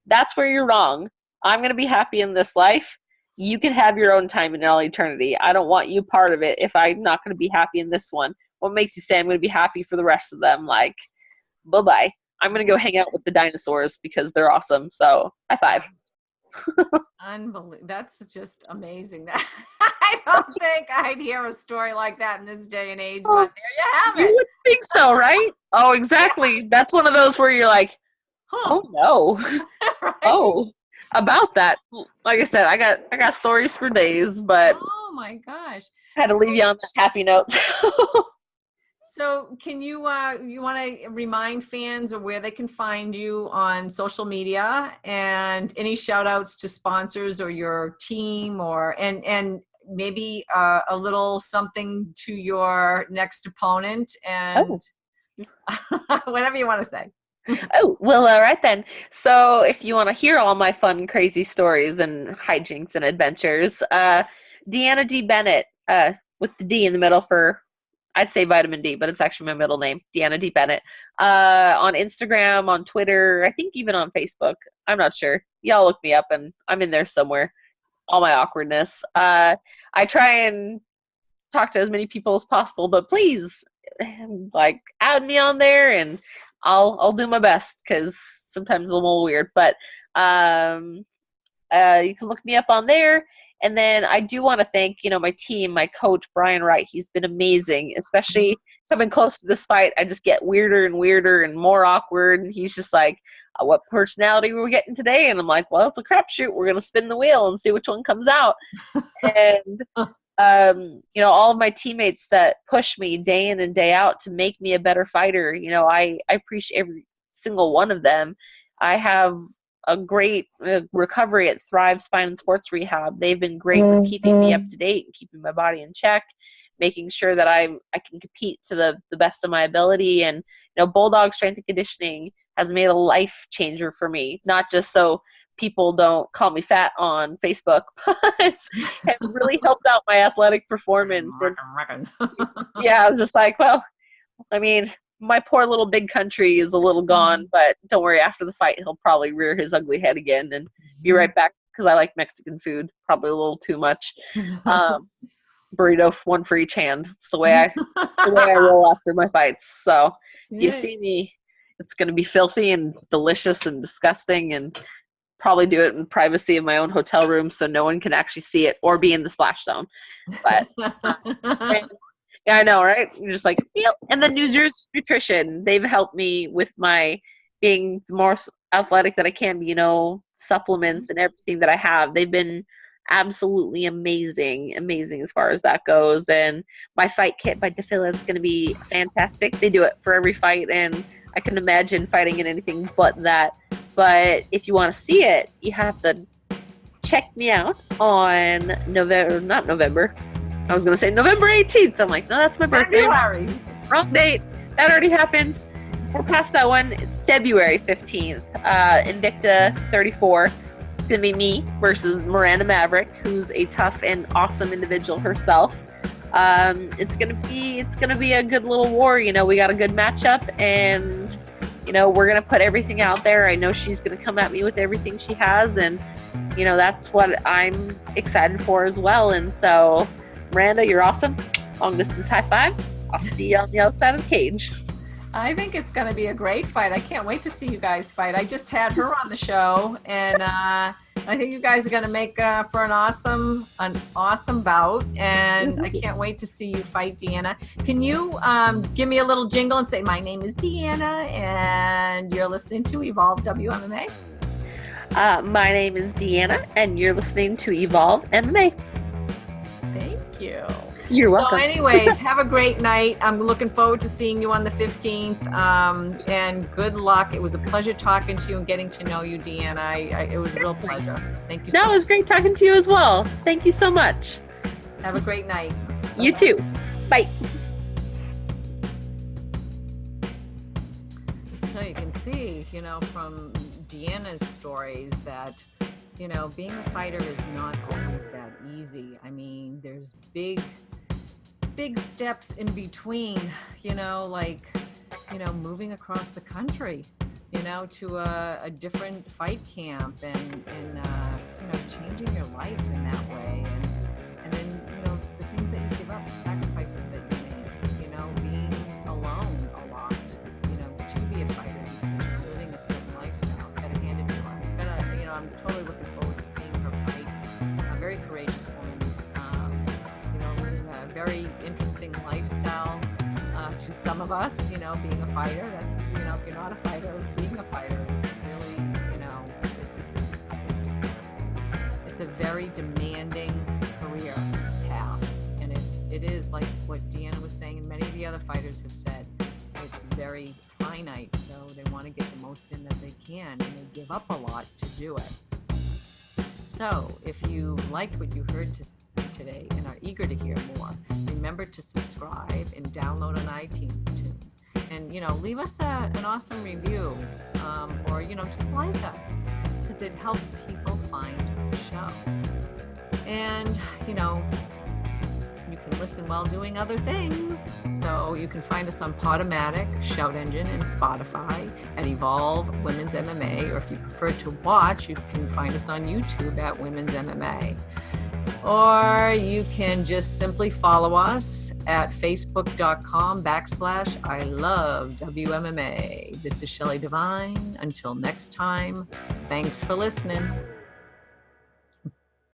that's where you're wrong. I'm going to be happy in this life. You can have your own time in all eternity. I don't want you part of it if I'm not going to be happy in this one. What makes you say I'm going to be happy for the rest of them? Like, bye-bye. I'm going to go hang out with the dinosaurs because they're awesome. So, high five. Unbelievable. That's just amazing. I don't think I'd hear a story like that in this day and age, but there you have it. You would think so, right? Oh, exactly. Yeah. That's one of those where you're like, oh, no. Right? Oh, about that. Like I said, I got stories for days, but oh, my gosh. I had to leave you on that happy note. So can you want to remind fans of where they can find you on social media and any shout outs to sponsors or your team and maybe a little something to your next opponent and whatever you want to say. Oh, well, all right then. So if you want to hear all my fun, crazy stories and hijinks and adventures, DeAnna D. Bennett, with the D in the middle for, I'd say vitamin D, but it's actually my middle name, DeAnna D. Bennett. On Instagram, on Twitter, I think even on Facebook. I'm not sure. Y'all look me up and I'm in there somewhere. All my awkwardness. I try and talk to as many people as possible, but please, like, add me on there and I'll do my best because sometimes it's a little weird. But you can look me up on there. And then I do want to thank, my team, my coach, Brian Wright. He's been amazing, especially coming close to this fight. I just get weirder and weirder and more awkward. And he's just like, what personality are we getting today? And I'm like, well, it's a crapshoot. We're going to spin the wheel and see which one comes out. And, all of my teammates that push me day in and day out to make me a better fighter, I appreciate every single one of them. I have a great recovery at Thrive Spine and Sports Rehab. They've been great with keeping me up to date and keeping my body in check, making sure that I can compete to the best of my ability. And, Bulldog Strength and Conditioning has made a life changer for me, not just so people don't call me fat on Facebook, but it's really helped out my athletic performance. And, yeah, I was just like, well, I mean, my poor little big country is a little gone, but don't worry, after the fight, he'll probably rear his ugly head again and be right back because I like Mexican food, probably a little too much. Burrito, one for each hand. It's the way I roll after my fights. So you see me, it's going to be filthy and delicious and disgusting and probably do it in privacy of my own hotel room so no one can actually see it or be in the splash zone. But yeah, I know, right? You're just like, yep. And then New Year's Nutrition, they've helped me with my being the more athletic that I can be, supplements and everything that I have. They've been absolutely amazing as far as that goes. And my fight kit by DeFila is going to be fantastic. They do it for every fight, and I can imagine fighting in anything but that. But if you want to see it, you have to check me out on November 18th. I'm like, no, that's my birthday. February. Wrong date. That already happened. We're past that one. It's February 15th. Invicta 34. It's going to be me versus Miranda Maverick, who's a tough and awesome individual herself. It's gonna be a good little war. You know, we got a good matchup, and you know, we're gonna put everything out there. I know she's gonna come at me with everything she has, and you know, that's what I'm excited for as well. And so, Miranda, you're awesome. Long distance high five. I'll see you on the other side of the cage. I think it's going to be a great fight. I can't wait to see you guys fight. I just had her on the show, and I think you guys are going to make for an awesome bout. And I can't wait to see you fight, DeAnna. Can you give me a little jingle and say, "My name is DeAnna, and you're listening to Evolve WMMA"? My name is DeAnna, and you're listening to Evolve MMA. Thank you. You're welcome. So anyways, have a great night. I'm looking forward to seeing you on the 15th. And good luck. It was a pleasure talking to you and getting to know you, DeAnna. It was a real pleasure. Thank you so much. No, it was great talking to you as well. Thank you so much. Have a great night. You too. Bye. So you can see, you know, from DeAnna's stories that, you know, being a fighter is not always that easy. I mean, there's big steps in between, you know, like, you know, moving across the country, you know, to a different fight camp and you know, changing your life in that way. And then, you know, the things that you give up, the sacrifices that you make, you know, being alone a lot, you know, to be a fighter, living a certain lifestyle. Gotta hand it to her. You know, I'm totally looking forward to seeing her fight. A very courageous woman. You know, living a very interesting lifestyle to some of us. You know, being a fighter. That's, you know, if you're not a fighter, being a fighter is really, you know, it's a very demanding career path, and it is like what DeAnna was saying, and many of the other fighters have said. It's very finite, so they want to get the most in that they can, and they give up a lot to do it. So if you liked what you heard today and are eager to hear more, remember to subscribe and download on iTunes. And, you know, leave us an awesome review, or, you know, just like us, because it helps people find the show. And, you know, you can listen while doing other things. So you can find us on Podomatic, Shout Engine, and Spotify at Evolve Women's MMA. Or if you prefer to watch, you can find us on YouTube at Women's MMA. Or you can just simply follow us at facebook.com/I love WMMA. This is Shelley Devine. Until next time, thanks for listening.